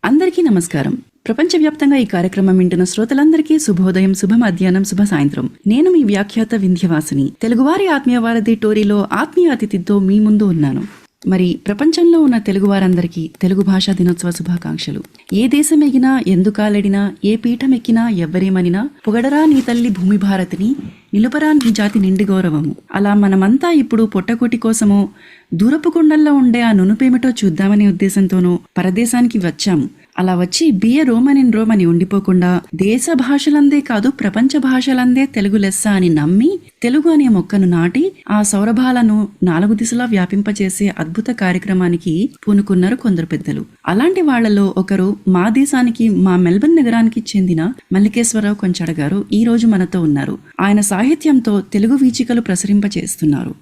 అందరికీ నమస్కారం. ప్రపంచవ్యాప్తంగా ఈ కార్యక్రమం వింటున్న శ్రోతలందరికీ శుభోదయం, శుభ మధ్యాహ్నం, శుభ సాయంత్రం. నేను మీ వ్యాఖ్యాత వింధ్యవాసిని. తెలుగువారి ఆత్మీయ వారధి టోరీలో ఆత్మీయ అతిథితో మీ ముందు ఉన్నాను. మరి ప్రపంచంలో ఉన్న తెలుగు వారందరికీ తెలుగు భాషా దినోత్సవ శుభాకాంక్షలు. ఏ దేశం ఎగినా, ఎందుకాలడినా, ఏ పీఠం ఎక్కినా, ఎవ్వరేమనినా పొగడరా నీ తల్లి భూమి భారతిని, నిలుపరా నీ జాతి నిండి గౌరవము. అలా మనమంతా ఇప్పుడు పొట్టకూటి కోసమో దూరపు కొండల్లో ఉండే ఆ నునుపేమిటో చూద్దామనే ఉద్దేశంతోనూ పరదేశానికి వచ్చాము. అలా వచ్చి బిఏ రోమన్ ఇన్ రోమ్ అని ఉండిపోకుండా దేశ భాషలందే కాదు ప్రపంచ భాషలందే తెలుగు లెస్స అని నమ్మి తెలుగు అనే మొక్కను నాటి ఆ సౌరభాలను 4 దిశలా వ్యాపింపచేసే అద్భుత కార్యక్రమానికి పూనుకున్నారు కొందరు పెద్దలు. అలాంటి వాళ్లలో ఒకరు మా దేశానికి, మా మెల్బర్న్ నగరానికి చెందిన మల్లికేశ్వరరావు కొంచడ గారు ఈ రోజు మనతో ఉన్నారు. ఆయన సాహిత్యంతో తెలుగు వీచికలు ప్రసరింపచేస్తున్నారు.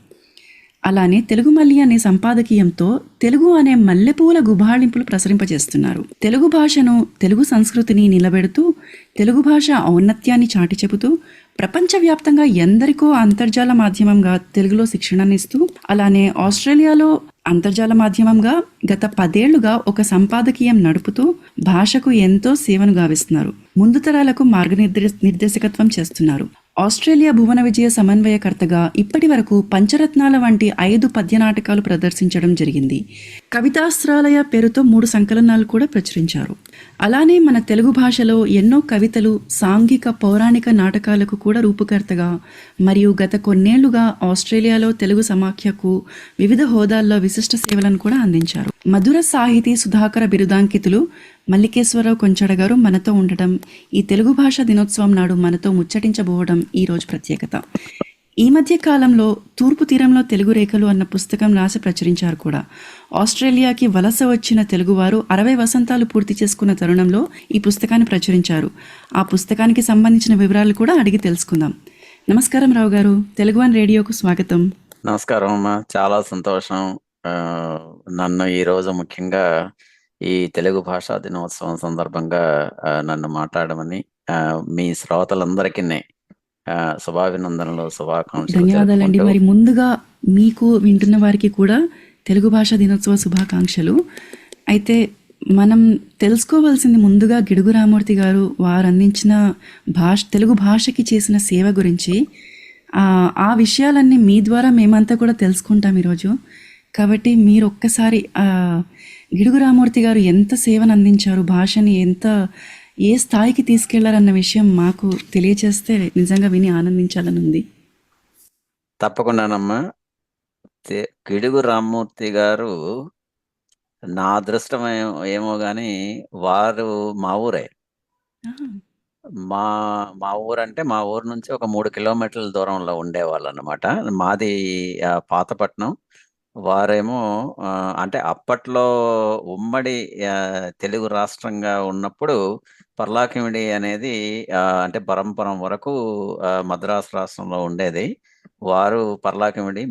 అలానే తెలుగు మల్లి అనే సంపాదకీయంతో తెలుగు అనే మల్లెపూల గుబాళింపులు ప్రసరింపజేస్తున్నారు. తెలుగు భాషను, తెలుగు సంస్కృతిని నిలబెడుతూ తెలుగు భాష ఔన్నత్యాన్ని చాటి చెబుతూ ప్రపంచవ్యాప్తంగా ఎందరికో అంతర్జాల మాధ్యమంగా తెలుగులో శిక్షణనిస్తూ, అలానే ఆస్ట్రేలియాలో అంతర్జాల మాధ్యమంగా గత 10 ఏళ్లుగా ఒక సంపాదకీయం నడుపుతూ భాషకు ఎంతో సేవను గావిస్తున్నారు. ముందు తరాలకు మార్గనిర్దేశకత్వం చేస్తున్నారు. ఆస్ట్రేలియా భువన విజయ సమన్వయకర్తగా ఇప్పటి వరకు పంచరత్నాల వంటి 5 పద్య నాటకాలు ప్రదర్శించడం జరిగింది. కవితాస్త్రాలయ పేరుతో 3 సంకలనాలు కూడా ప్రచురించారు. అలానే మన తెలుగు భాషలో ఎన్నో కవితలు, సాంఘిక, పౌరాణిక నాటకాలకు కూడా రూపకర్తగా మరియు గత కొన్నేళ్లుగా ఆస్ట్రేలియాలో తెలుగు సమాఖ్యకు వివిధ హోదాల్లో విశిష్ట సేవలను కూడా అందించారు. మధుర సాహితీ సుధాకర బిరుదాంకితులు మల్లికేశ్వరరావు కొంచడ గారు మనతో ఉండటం, ఈ తెలుగు భాషా దినోత్సవం నాడు మనతో ముచ్చటించబోవడం ఈ రోజు ప్రత్యేకత. ఈ మధ్య కాలంలో తూర్పు తీరంలో తెలుగు రేఖలు అన్న పుస్తకం రాసి ప్రచురించారు కూడా. ఆస్ట్రేలియాకి వలస వచ్చిన తెలుగువారు 60 వసంతాలు పూర్తి చేసుకున్న తరుణంలో ఈ పుస్తకాన్ని ప్రచురించారు. ఆ పుస్తకానికి సంబంధించిన వివరాలు కూడా అడిగి తెలుసుకుందాం. నమస్కారం రావు గారు, తెలుగు వన్ రేడియోకు స్వాగతం. నమస్కారం అమ్మా, చాలా సంతోషం. నన్ను ఈరోజు ముఖ్యంగా ఈ తెలుగు భాషా దినోత్సవం సందర్భంగా నన్ను మాట్లాడమని మీ శ్రోతలందరికీ శుభాభినందనలు, శుభాకాంక్షలు. ధన్యవాదాలండి. మరి ముందుగా మీకు, వింటున్న వారికి కూడా తెలుగు భాషా దినోత్సవ శుభాకాంక్షలు. అయితే మనం తెలుసుకోవాల్సింది ముందుగా గిడుగు రామూర్తి గారు వారు అందించిన తెలుగు భాషకి చేసిన సేవ గురించి. ఆ విషయాలన్నీ మీ ద్వారా మేమంతా కూడా తెలుసుకుంటాం ఈరోజు. కాబట్టి మీరు ఒక్కసారి గిడుగు రామూర్తి గారు ఎంత సేవను అందించారు, భాషని ఏ స్థాయికి తీసుకెళ్లారన్న విషయం మాకు తెలియచేస్తే నిజంగా విని ఆనందించాలని ఉంది. తప్పకుండానమ్మా. గిడుగు రామూర్తి గారు నా అదృష్టం ఏమో గాని వారు మా ఊరే. మా ఊరంటే మా ఊరు నుంచి ఒక 3 కిలోమీటర్ల దూరంలో ఉండేవాళ్ళు అన్నమాట. మాది పాతపట్నం. వారేమో అంటే అప్పట్లో ఉమ్మడి తెలుగు రాష్ట్రంగా ఉన్నప్పుడు పర్లాకిమిడి అనేది అంటే పరంపరం వరకు మద్రాసు రాష్ట్రంలో ఉండేది. వారు పర్లాకిమిడి,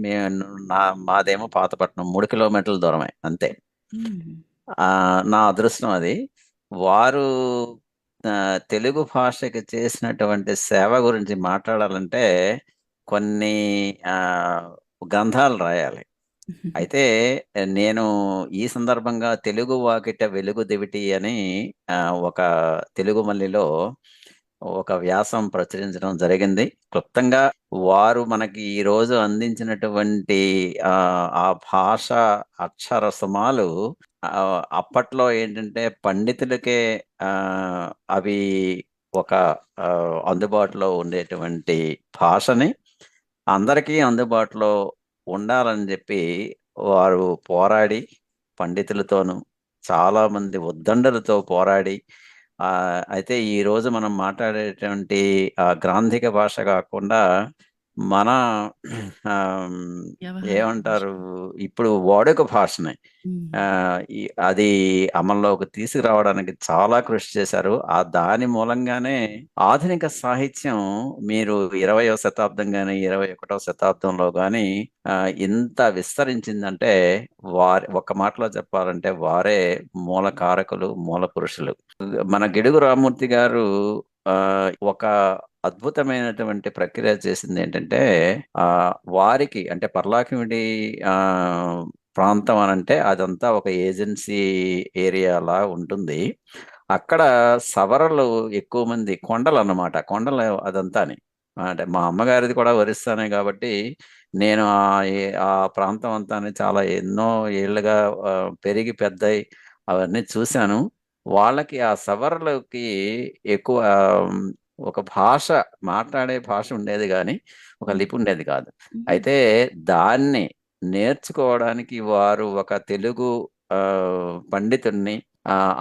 మాదేమో పాతపట్నం. 3 కిలోమీటర్ల దూరమే అంతే. నా అదృష్టం అది. వారు తెలుగు భాషకి చేసినటువంటి సేవ గురించి మాట్లాడాలంటే కొన్ని గ్రంథాలు రాయాలి. అయితే నేను ఈ సందర్భంగా తెలుగు వాకిట వెలుగు దివిటి అని ఒక తెలుగు మల్లిలో ఒక వ్యాసం ప్రచురించడం జరిగింది. క్లుప్తంగా వారు మనకి ఈ రోజు అందించినటువంటి ఆ భాష అక్షర సుమాలు అప్పట్లో ఏంటంటే పండితులకే అవి ఒక అందుబాటులో ఉండేటువంటి భాషని అందరికీ అందుబాటులో ఉండాలని చెప్పి వారు పోరాడి, పండితులతోనూ చాలా మంది ఉద్దండులతో పోరాడి, అయితే ఈ రోజు మనం మాట్లాడేటువంటి గ్రాంధిక భాష కాకుండా మన ఏమంటారు ఇప్పుడు వాడుక భాషని అది అమల్లోకి తీసుకురావడానికి చాలా కృషి చేశారు. దాని మూలంగానే ఆధునిక సాహిత్యం మీరు 20వ శతాబ్దం గాని 21వ శతాబ్దంలో గాని ఇంత విస్తరించిందంటే ఒక మాటలో చెప్పాలంటే వారే మూల కారకులు, మూల పురుషులు. మన గిడుగు రామూర్తి గారు ఒక అద్భుతమైనటువంటి ప్రక్రియ చేసింది ఏంటంటే వారికి అంటే పర్లాకిమిడి ప్రాంతం అనంటే అదంతా ఒక ఏజెన్సీ ఏరియాలా ఉంటుంది. అక్కడ సవరలు ఎక్కువ మంది, కొండలు అన్నమాట, కొండలు అదంతాని. అంటే మా అమ్మగారిది కూడా ఒరిస్సానే కాబట్టి నేను ఆ ప్రాంతం అంతాని చాలా ఎన్నో ఏళ్ళుగా పెరిగి పెద్దయి అవన్నీ చూశాను. వాళ్ళకి ఆ సవరలకి ఎక్కువ ఒక భాష, మాట్లాడే భాష ఉండేది గాని ఒక లిపి ఉండేది కాదు. అయితే దాన్ని నేర్చుకోవడానికి వారు ఒక తెలుగు పండితుడిని,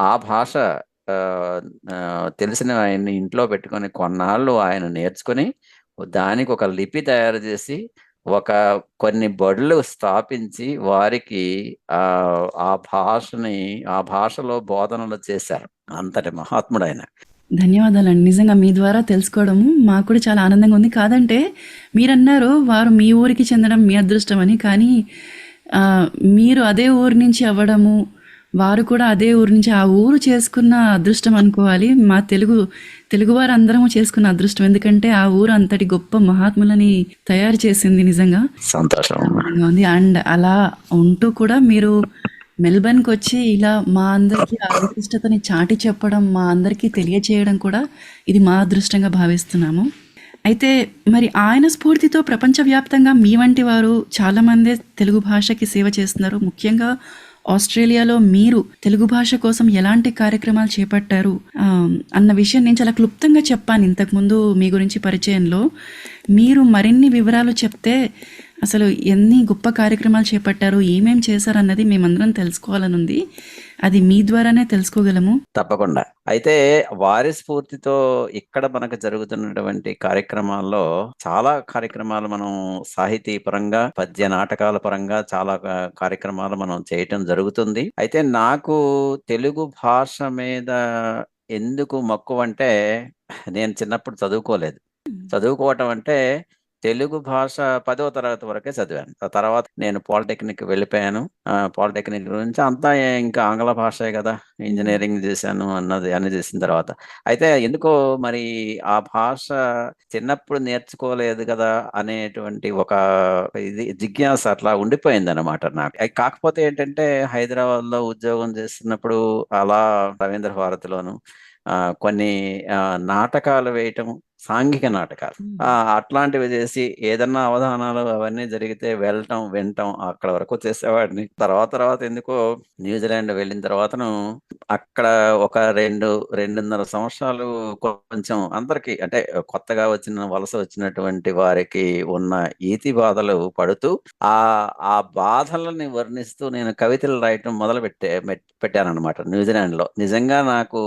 ఆ భాష తెలిసిన ఆయన్ని ఇంట్లో పెట్టుకొని కొన్నాళ్ళు ఆయన నేర్చుకొని దానికి ఒక లిపి తయారు చేసి ఒక కొన్ని బడులు స్థాపించి వారికి ఆ భాషలో బోధనలు చేశారు. అంతటి మహాత్ముడైన. ధన్యవాదాలండి. నిజంగా మీ ద్వారా తెలుసుకోవడము మాకు కూడా చాలా ఆనందంగా ఉంది. కాదంటే మీరన్నారు వారు మీ ఊరికి చెందడం మీ అదృష్టం అని. కానీ మీరు అదే ఊరు నుంచి అవ్వడము, వారు కూడా అదే ఊరు నుంచి, ఆ ఊరు చేసుకున్న అదృష్టం అనుకోవాలి. మా తెలుగువారు అందరము చేసుకున్న అదృష్టం. ఎందుకంటే ఆ ఊరు అంతటి గొప్ప మహాత్ములని తయారు చేసింది. నిజంగా సంతోషం. ఆనందంగా ఉంది. అండ్ అలా ఉంటూ కూడా మీరు మెల్బర్న్కి వచ్చి ఇలా మా అందరికీ ఆ విశిష్టతని చాటి చెప్పడం, మా అందరికీ తెలియచేయడం కూడా ఇది మా అదృష్టంగా భావిస్తున్నాము. అయితే మరి ఆయన స్ఫూర్తితో ప్రపంచవ్యాప్తంగా మీ వంటి వారు చాలామంది తెలుగు భాషకి సేవ చేస్తున్నారు. ముఖ్యంగా ఆస్ట్రేలియాలో మీరు తెలుగు భాష కోసం ఎలాంటి కార్యక్రమాలు చేపట్టారు అన్న విషయం నేను చాలా క్లుప్తంగా చెప్పాను ఇంతకుముందు మీ గురించి పరిచయంలో. మీరు మరిన్ని వివరాలు చెప్తే అసలు ఎన్ని గొప్ప కార్యక్రమాలు చేపట్టారు, ఏమేం చేశారు అన్నది మేమందరం తెలుసుకోవాలని ఉంది. అది మీ ద్వారానే తెలుసుకోగలము. తప్పకుండా. అయితే వారి స్ఫూర్తితో ఇక్కడ మనకు జరుగుతున్నటువంటి కార్యక్రమాల్లో చాలా కార్యక్రమాలు మనం సాహితీ పరంగా, పద్య నాటకాల పరంగా చాలా కార్యక్రమాలు మనం చేయటం జరుగుతుంది. అయితే నాకు తెలుగు భాష మీద ఎందుకు మక్కువంటే, నేను చిన్నప్పుడు చదువుకోలేదు. చదువుకోవటం అంటే తెలుగు భాష 10వ తరగతి వరకే చదివాను. ఆ తర్వాత నేను పాలిటెక్నిక్ వెళ్ళిపోయాను. పాలిటెక్నిక్ నుంచి అంతా ఇంకా ఆంగ్ల భాషే గదా! ఇంజినీరింగ్ చేశాను అన్నీ చేసిన తర్వాత. అయితే ఎందుకో మరి ఆ భాష చిన్నప్పుడు నేర్చుకోలేదు గదా! అనేటువంటి ఒక జిజ్ఞాస అట్లా ఉండిపోయిందనమాట నాకు. కాకపోతే ఏంటంటే హైదరాబాద్‌లో ఉద్యోగం చేస్తున్నప్పుడు అలా రవీంద్ర భారతిలోను కొన్ని నాటకాలు వేయటం, సాంఘిక నాటకాలు. అట్లాంటివి చేసి ఏదన్నా అవధానాలు అవన్నీ జరిగితే వెళ్ళటం, వినటం అక్కడ వరకు చేసేవాడిని. తర్వాత ఎందుకో న్యూజిలాండ్ వెళ్ళిన తర్వాతను అక్కడ ఒక 2.5 సంవత్సరాలు కొంచెం అందరికి, అంటే కొత్తగా వలస వచ్చినటువంటి వారికి ఉన్న ఈతి బాధలు పడుతూ ఆ ఆ బాధలని వర్ణిస్తూ నేను కవితలు రాయటం పెట్టానన్నమాట న్యూజిలాండ్‌లో. నిజంగా నాకు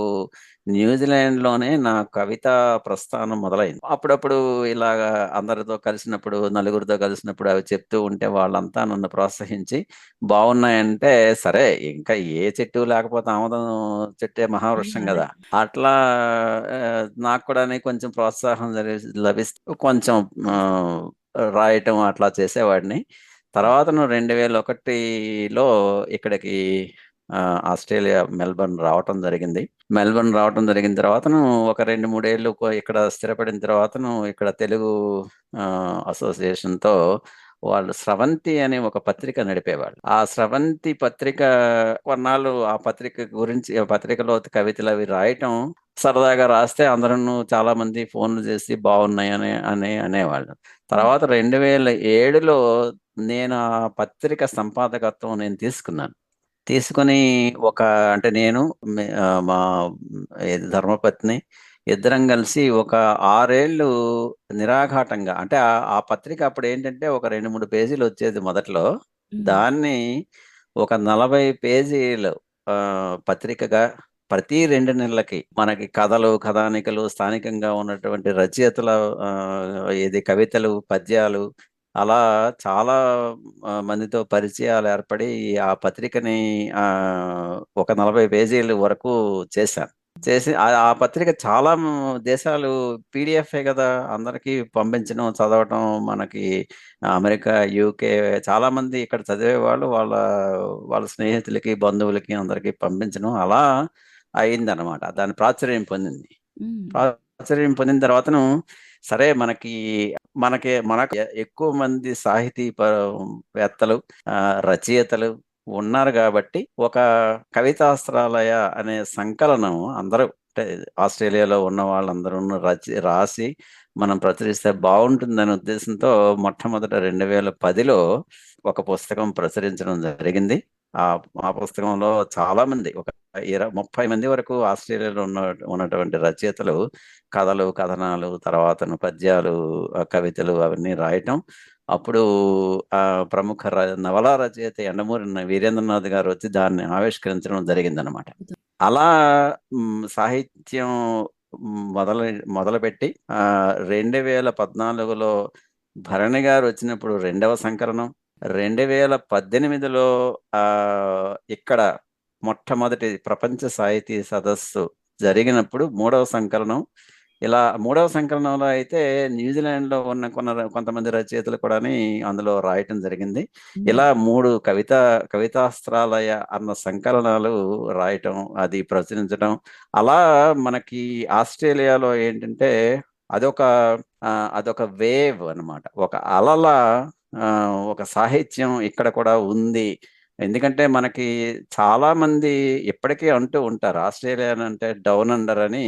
న్యూజిలాండ్‌లోనే నా కవితా ప్రస్థానం మొదలైంది. అప్పుడప్పుడు ఇలాగా అందరితో కలిసినప్పుడు, నలుగురితో కలిసినప్పుడు అవి చెప్తూ ఉంటే వాళ్ళంతా నన్ను ప్రోత్సహించి, బావున్నాయంటే సరే, ఇంకా ఏ చెట్టు లేకపోతే ఆమదం చెట్టే మహావృక్షం గదా! అట్లా నాకు కూడాని కొంచెం ప్రోత్సాహం లభిస్తూ కొంచెం రాయటం అట్లా చేసేవాడిని. తర్వాతను 2001లో ఇక్కడికి ఆస్ట్రేలియా మెల్బర్న్ రావటం జరిగింది. మెల్బర్న్ రావటం జరిగిన తర్వాతను ఒక 2, 3 ఏళ్ళు ఇక్కడ స్థిరపడిన తర్వాతను ఇక్కడ తెలుగు అసోసియేషన్‌తో వాళ్ళు స్రవంతి అనే ఒక పత్రిక నడిపేవాళ్ళు. ఆ స్రవంతి పత్రిక కొన్నాళ్ళు ఆ పత్రిక గురించి, ఆ పత్రికలో కవితలవి రాయటం, సరదాగా రాస్తే అందరూను చాలామంది ఫోన్‌లు చేసి బావున్నాయని అనేవాళ్ళు. తర్వాత 2007లో నేను ఆ పత్రిక సంపాదకత్వం నేను తీసుకున్నాను. తీసుకొని అంటే నేను మా ధర్మపత్ని ఇద్దరం కలిసి ఒక 6 ఏళ్ళు నిరాఘాటంగా, అంటే ఆ పత్రిక అప్పుడేంటంటే ఒక 2, 3 పేజీలొచ్చేది మొదట్లో. దాన్ని ఒక 40 పేజీలు పత్రికగా ప్రతి 2 నెలలకి మనకి కథలు, కథానికలు, స్థానికంగా ఉన్నటువంటి రచయితల కవితలు, పద్యాలు అలా చాలా మందితో పరిచయాలు ఏర్పడి ఆ పత్రికని ఒక 40 పేజీల వరకు చేశాను. చేసి ఆ పత్రిక చాలా దేశాలు పీడీఎఫే గదా! అందరికి పంపించడం, చదవటం, మనకి అమెరికా, యూకే చాలామంది ఇక్కడ చదివేవాళ్ళు వాళ్ళ స్నేహితులకి, బంధువులకి అందరికి పంపించడం అలా అయిందనమాట. దాని ప్రాచుర్యం పొందింది. ప్రాచుర్యం పొందిన తర్వాతను సరే మనకి మనకు ఎక్కువ మంది వేత్తలు, రచయితలు ఉన్నారు కాబట్టి ఒక కవితాస్త్రాలయ అనే సంకలనం అందరూ అంటే ఆస్ట్రేలియాలో ఉన్న వాళ్ళందరూ రాసి మనం ప్రచురిస్తే బాగుంటుందనే ఉద్దేశంతో మొట్టమొదట 2010లో ఒక పుస్తకం ప్రచురించడం జరిగింది. ఆ పుస్తకంలో చాలా మంది ఒక 30 మంది వరకు ఆస్ట్రేలియాలో ఉన్నటువంటి రచయితలు కథలు, కథనాలు, తర్వాతను పద్యాలు, కవితలు అవన్నీ రాయటం. అప్పుడు ప్రముఖ నవలా రచయిత యండమూరి వీరేంద్రనాథ్ గారు వచ్చి దాన్ని ఆవిష్కరించడం జరిగిందనమాట. అలా సాహిత్యం మొదలుపెట్టి 2014లో భరణి గారు వచ్చినప్పుడు 2వ సంకలనం, 2018లో ఇక్కడ మొట్టమొదటి ప్రపంచ సాహితీ సదస్సు జరిగినప్పుడు 3వ సంకలనం. ఇలా 3వ సంకలనంలో అయితే న్యూజిలాండ్లో ఉన్న కొంతమంది రచయితలు కూడా అందులో రాయటం జరిగింది. ఇలా 3 కవితాస్త్రాలయ అన్న సంకలనాలు రాయటం, అది ప్రచురించడం. అలా మనకి ఆస్ట్రేలియాలో ఏంటంటే అదొక వేవ్ అన్నమాట. ఒక అలల ఒక సాహిత్యం ఇక్కడ కూడా ఉంది. ఎందుకంటే మనకి చాలా మంది ఇప్పటికీ అంటూ ఉంటారు ఆస్ట్రేలియా అంటే డౌన్ అండర్ అని.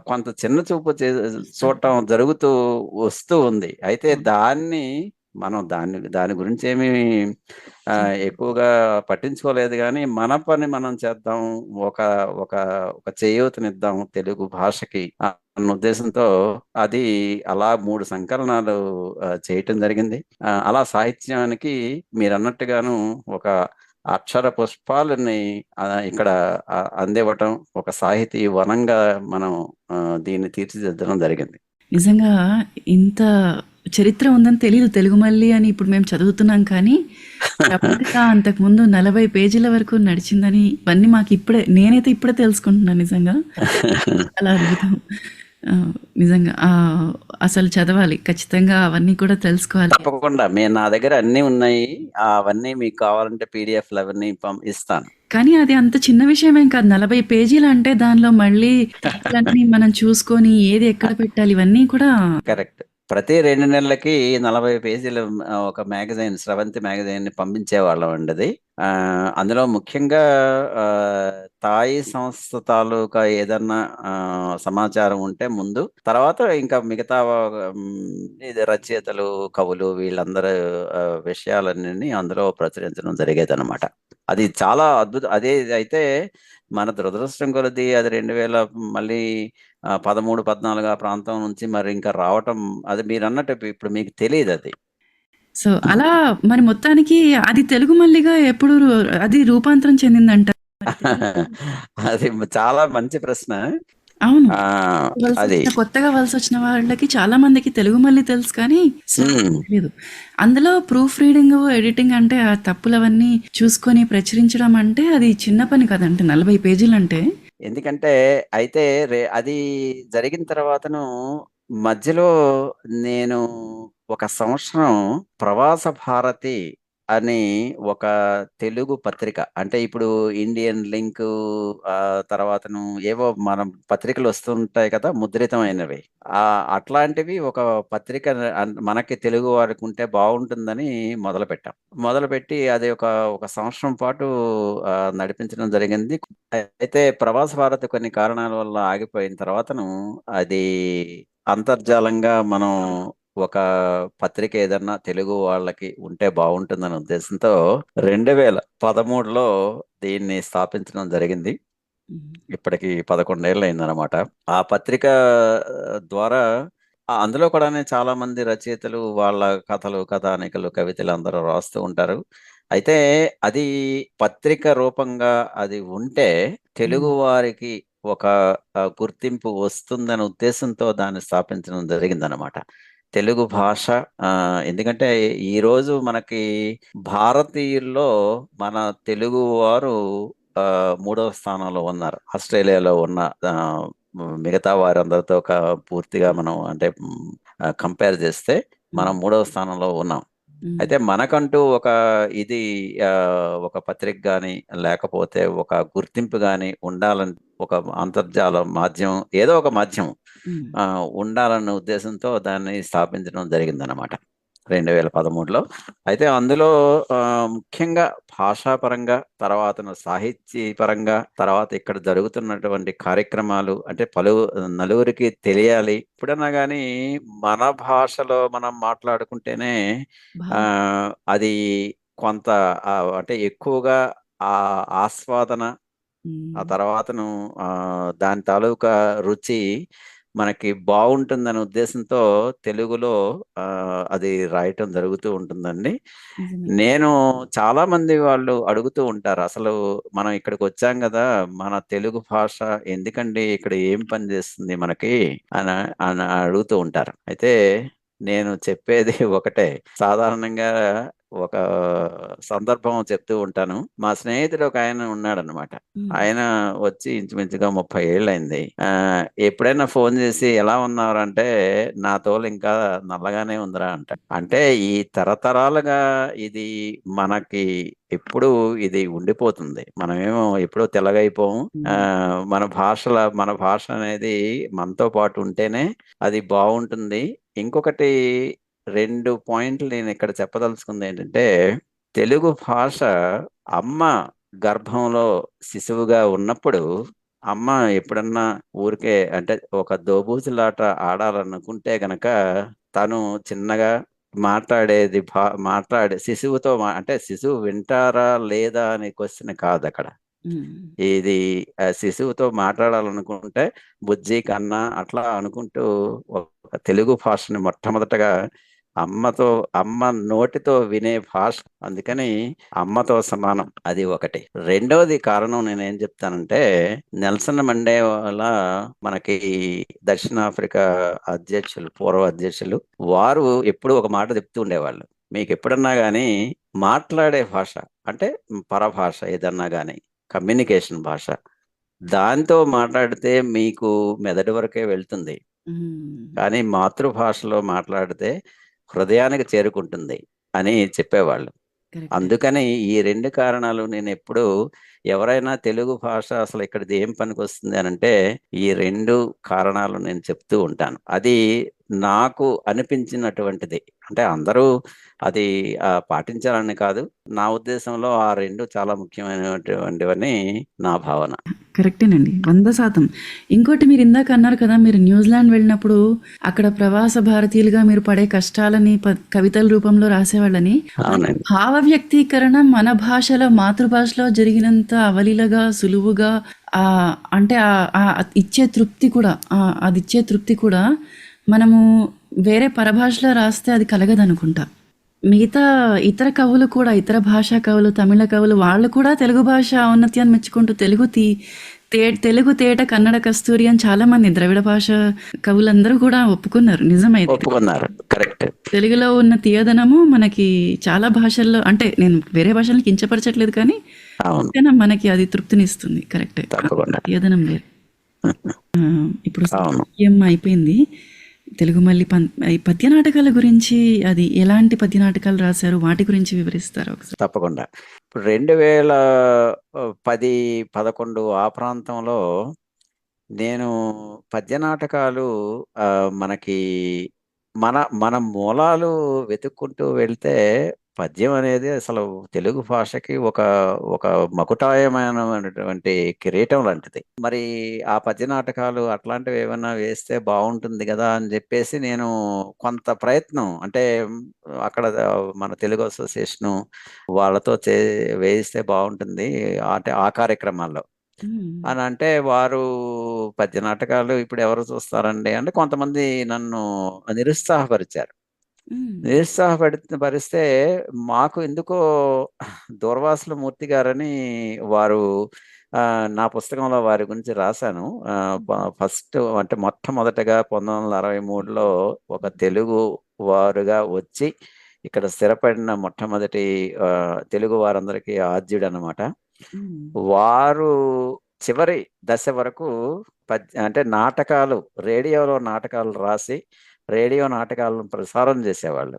కొంత చిన్న చూపు చూడటం జరుగుతూ వస్తూ ఉంది. అయితే మనం దాని గురించి ఏమీ ఎక్కువగా పట్టించుకోలేదు కానీ మన పని మనం చేద్దాం, ఒక ఒక ఒక చేయూతనిద్దాం తెలుగు భాషకి అన్న ఉద్దేశంతో అది అలా 3 సంకలనాలు చేయటం జరిగింది. అలా సాహిత్యానికి మీరు అన్నట్టుగాను ఒక అక్షర పుష్పాలని ఇక్కడ అందివ్వటం, ఒక సాహితీ వనంగా మనం దీన్ని తీర్చిదిద్దడం జరిగింది. నిజంగా ఇంత చరిత్ర ఉందని తెలియదు తెలుగు మల్లి అని ఇప్పుడు మేము చదువుతున్నాం, కానీ ప్రపంచ అంతకుముందు 40 పేజీల వరకు నడిచిందని ఇవన్నీ మాకు నేనైతే ఇప్పుడే తెలుసుకుంటున్నాను. నిజంగా చాలా అద్భుతం. నిజంగా అసలు చదవాలి, ఖచ్చితంగా అవన్నీ కూడా తెలుసుకోవాలి. తప్పకుండా నా దగ్గర అన్ని ఉన్నాయి, అవన్నీ మీకు కావాలంటే పీడిఎఫ్లు అవన్నీ ఇస్తాను. కానీ అది అంత చిన్న విషయమేం కాదు. 40 పేజీలు అంటే దానిలో మళ్ళీ మనం చూసుకొని ఏది ఎక్కడ పెట్టాలి ఇవన్నీ కూడా కరెక్ట్. ప్రతి 2 నెలలకి 40 పేజీల ఒక మ్యాగజైన్, స్రవంతి మ్యాగజైన్ ని పంపించేవాళ్ళం అండి. అది అందులో ముఖ్యంగా తాయి సంస్థ తాలూకా ఏదన్నా సమాచారం ఉంటే ముందు, తర్వాత ఇంకా మిగతా ఇది రచయితలు, కవులు వీళ్ళందరూ విషయాలన్నీ అందులో ప్రచురించడం జరిగేదన్నమాట. అది చాలా అద్భుతం. అయితే మన దురదృష్టం కొలది అది 2013-14 ఆ ప్రాంతం నుంచి మరి ఇంకా రావటం, అది మీరు అన్నట్టు ఇప్పుడు మీకు తెలియదు అది. సో అలా మరి మొత్తానికి అది తెలుగు మల్లిగా ఎప్పుడు అది రూపాంతరం చెందిందంట? అది చాలా మంచి ప్రశ్న. అవును, అది కొత్తగా వలస వచ్చిన వాళ్ళకి చాలా మందికి తెలుగు మల్లి తెలుసు కానీ తెలియదు. అందులో ప్రూఫ్ రీడింగ్, ఎడిటింగ్ అంటే ఆ తప్పులవన్నీ చూసుకొని ప్రచురించడం అంటే అది చిన్న పని కదంటే 40 పేజీలు అంటే. ఎందుకంటే అయితే అది జరిగిన తర్వాతను మధ్యలో నేను ఒక సంవత్సరం ప్రవాస భారతి అని ఒక తెలుగు పత్రిక, అంటే ఇప్పుడు ఇండియన్ లింక్ తర్వాతను ఏవో మనం పత్రికలు వస్తుంటాయి కదా ముద్రితమైనవి, అట్లాంటివి ఒక పత్రిక మనకి తెలుగు వారికి ఉంటే బాగుంటుందని మొదలుపెట్టి అది ఒక సంవత్సరం పాటు నడిపించడం జరిగింది. అయితే ప్రవాస భారతి కొన్ని కారణాల వల్ల ఆగిపోయిన తర్వాతను అది అంతర్జాలంగా మనం ఒక పత్రిక ఏదన్నా తెలుగు వాళ్ళకి ఉంటే బాగుంటుందనే ఉద్దేశంతో 2013లో దీన్ని స్థాపించడం జరిగింది. ఇప్పటికి 11 ఏళ్ళు అయిందనమాట. ఆ పత్రిక ద్వారా అందులో కూడా చాలా మంది రచయితలు వాళ్ళ కథలు, కథానికలు, కవితలు అందరూ రాస్తూ ఉంటారు. అయితే అది పత్రిక రూపంగా అది ఉంటే తెలుగు వారికి ఒక గుర్తింపు వస్తుందనే ఉద్దేశంతో దాన్ని స్థాపించడం జరిగిందనమాట. తెలుగు భాష ఎందుకంటే ఈరోజు మనకి భారతీయుల్లో మన తెలుగు వారు 3వ స్థానంలో ఉన్నారు. ఆస్ట్రేలియాలో ఉన్న మిగతా వారందరితో పూర్తిగా మనం అంటే కంపేర్ చేస్తే మనం 3వ స్థానంలో ఉన్నాం. అయితే మనకంటూ ఒక పత్రిక గాని లేకపోతే ఒక గుర్తింపు గాని ఉండాలని ఒక అంతర్జాల మాధ్యమం, ఏదో ఒక మాధ్యమం ఉమ్, ఉండాలన్న ఉద్దేశంతో దాన్ని స్థాపించడం జరిగిందనమాట 2013లో. అయితే అందులో ముఖ్యంగా భాషాపరంగా, తర్వాత సాహిత్యపరంగా, తర్వాత ఇక్కడ జరుగుతున్నటువంటి కార్యక్రమాలు అంటే నలుగురికి తెలియాలి. ఎప్పుడన్నా కానీ మన భాషలో మనం మాట్లాడుకుంటేనే ఆ, బాగుంది. అది కొంత అంటే ఎక్కువగా ఆ ఆస్వాదన, ఆ ఉమ్, తర్వాతను దాని తాలూకా రుచి మనకి బాగుంటుందనే ఉద్దేశంతో తెలుగులో అది రాయటం జరుగుతూ ఉంటుందండి. నిజమే. నేను చాలా మంది వాళ్ళు అడుగుతూ ఉంటారు, అసలు మనం ఇక్కడికి వచ్చాం కదా, మన తెలుగు భాష ఎందుకండి ఇక్కడ ఏం పని చేస్తుంది మనకి అని అని అడుగుతూ ఉంటారు. అయితే నేను చెప్పేది ఒకటే. సాధారణంగా ఒక సందర్భం చెప్తూ ఉంటాను. మా స్నేహితుడు ఒక ఆయన ఉన్నాడనమాట. ఉమ్, ఆయన వచ్చి ఇంచుమించుగా 30 ఏళ్ళయింది. ఎప్పుడైనా ఫోన్ చేసి ఎలా ఉన్నారు అంటే, నా తోలు ఇంకా నల్లగానే ఉందిరా అంట. అంటే ఈ తరతరాలుగా ఇది మనకి ఎప్పుడు ఇది ఉండిపోతుంది. మనమేమో ఎప్పుడో తెల్లగైపోము. ఉమ్, మన భాష అనేది మనతో పాటు ఉంటేనే అది బాగుంటుంది. ఇంకొకటి 2 పాయింట్లు నేను ఇక్కడ చెప్పదలుచుకుంది ఏంటంటే, తెలుగు భాష అమ్మ గర్భంలో శిశువుగా ఉన్నప్పుడు అమ్మ ఎప్పుడన్నా ఊరికే అంటే ఒక దోబూచులాట ఆడాలనుకుంటే గనక తను చిన్నగా మాట్లాడేది మాట్లాడే శిశువుతో అంటే శిశువు వింటారా లేదా అనే క్వశ్చన్ కాదు అక్కడ. ఉమ్. ఇది శిశువుతో మాట్లాడాలనుకుంటే బుజ్జి కన్నా అట్లా అనుకుంటూ ఒక తెలుగు భాషని మొట్టమొదటగా అమ్మ నోటితో వినే భాష. అందుకని అమ్మతో సమానం. అది ఒకటి. రెండవది కారణం నేనేం చెప్తానంటే, నెల్సన్ మండేలా మనకి దక్షిణాఫ్రికా పూర్వ అధ్యక్షులు, వారు ఎప్పుడు ఒక మాట చెప్తూ ఉండేవాళ్ళు. మీకు ఎప్పుడన్నా కానీ మాట్లాడే భాష అంటే పరభాష ఏదన్నా కానీ కమ్యూనికేషన్ భాష, దాంతో మాట్లాడితే మీకు మెదడు వరకే వెళ్తుంది. ఉమ్. కానీ మాతృభాషలో మాట్లాడితే హృదయానికి చేరుకుంటుంది అని చెప్పేవాళ్ళు. కరెక్ట్. అందుకని ఈ 2 కారణాలు నేను ఎప్పుడు ఎవరైనా తెలుగు భాష అసలు ఇక్కడిది ఏం పనికొస్తుంది అనంటే, ఈ 2 కారణాలు నేను చెప్తూ ఉంటాను. అది నాకు అనిపించినటువంటిది. అంటే అందరూ అది పాటించాలని కాదు. నా ఉద్దేశంలో ఆ 2 చాలా ముఖ్యమైనటువంటివని నా భావన. కరెక్టేనండి. 100%. ఇంకోటి మీరు ఇందాక అన్నారు కదా, మీరు న్యూజిలాండ్ వెళ్ళినప్పుడు అక్కడ ప్రవాస భారతీయులుగా మీరు పడే కష్టాలని కవితల రూపంలో రాసేవాళ్ళని. అవునండి. భావ వ్యక్తీకరణ మన భాషలో, మాతృభాషలో జరిగినంత అవలీలగా, సులువుగా అంటే ఇచ్చే తృప్తి కూడా, అది ఇచ్చే తృప్తి కూడా మనము వేరే పరభాషలో రాస్తే అది కలగదనుకుంటా. మిగతా ఇతర కవులు కూడా, ఇతర భాషా కవులు, తమిళ కవులు, వాళ్ళు కూడా తెలుగు భాష ఔన్నత్యాన్ని మెచ్చుకుంటూ తెలుగు తేట కన్నడ కస్తూరి అని చాలా మంది ద్రవిడ భాష కవులందరూ కూడా ఒప్పుకున్నారు. నిజమైతే ఒప్పుకున్నారు. కరెక్ట్. తెలుగులో ఉన్న తీయదనము మనకి చాలా భాషల్లో, అంటే నేను వేరే భాషల్ని కించపరచట్లేదు కానీ అవును. ఎంతైనా మనకి అది తృప్తినిస్తుంది. కరెక్టే. తప్పకుండా. తీయదనం వేరు. ఇప్పుడు అవును. సాహిత్యం అయిపోయింది. తెలుగు మళ్ళీ ఈ పద్య నాటకాల గురించి, అది ఎలాంటి పద్య నాటకాలు రాశారు, వాటి గురించి వివరిస్తారా ఒకసారి? తప్పకుండా. ఇప్పుడు 2010, 11 ఆ ప్రాంతంలో నేను పద్య నాటకాలు మనకి మన మూలాలు వెతుక్కుంటూ వెళ్తే పద్యం అనేది అసలు తెలుగు భాషకి ఒక ఒక మకుటాయమైనటువంటి కిరీటం లాంటిది. మరి ఆ పద్య నాటకాలు అట్లాంటివి ఏమన్నా వేస్తే బాగుంటుంది కదా అని చెప్పేసి నేను కొంత ప్రయత్నం అంటే అక్కడ మన తెలుగు అసోసియేషను వాళ్ళతో వేయిస్తే బాగుంటుంది అంటే ఆ కార్యక్రమాల్లో అని అంటే, వారు పద్య నాటకాలు ఇప్పుడు ఎవరు చూస్తారండి అంటే కొంతమంది నన్ను నిరుత్సాహపరిచారు. పరిస్తే మాకు ఎందుకో దూర్వాసుల మూర్తి గారని వారు నా పుస్తకంలో వారి గురించి రాశాను. ఫస్ట్ అంటే మొట్టమొదటగా 1963లో ఒక తెలుగు వారుగా వచ్చి ఇక్కడ స్థిరపడిన మొట్టమొదటి తెలుగు వారందరికీ ఆద్యుడనమాట. వారు చివరి దశ వరకు అంటే నాటకాలు, రేడియోలో నాటకాలు రాసి రేడియో నాటకాలను ప్రసారం చేసేవాళ్ళు.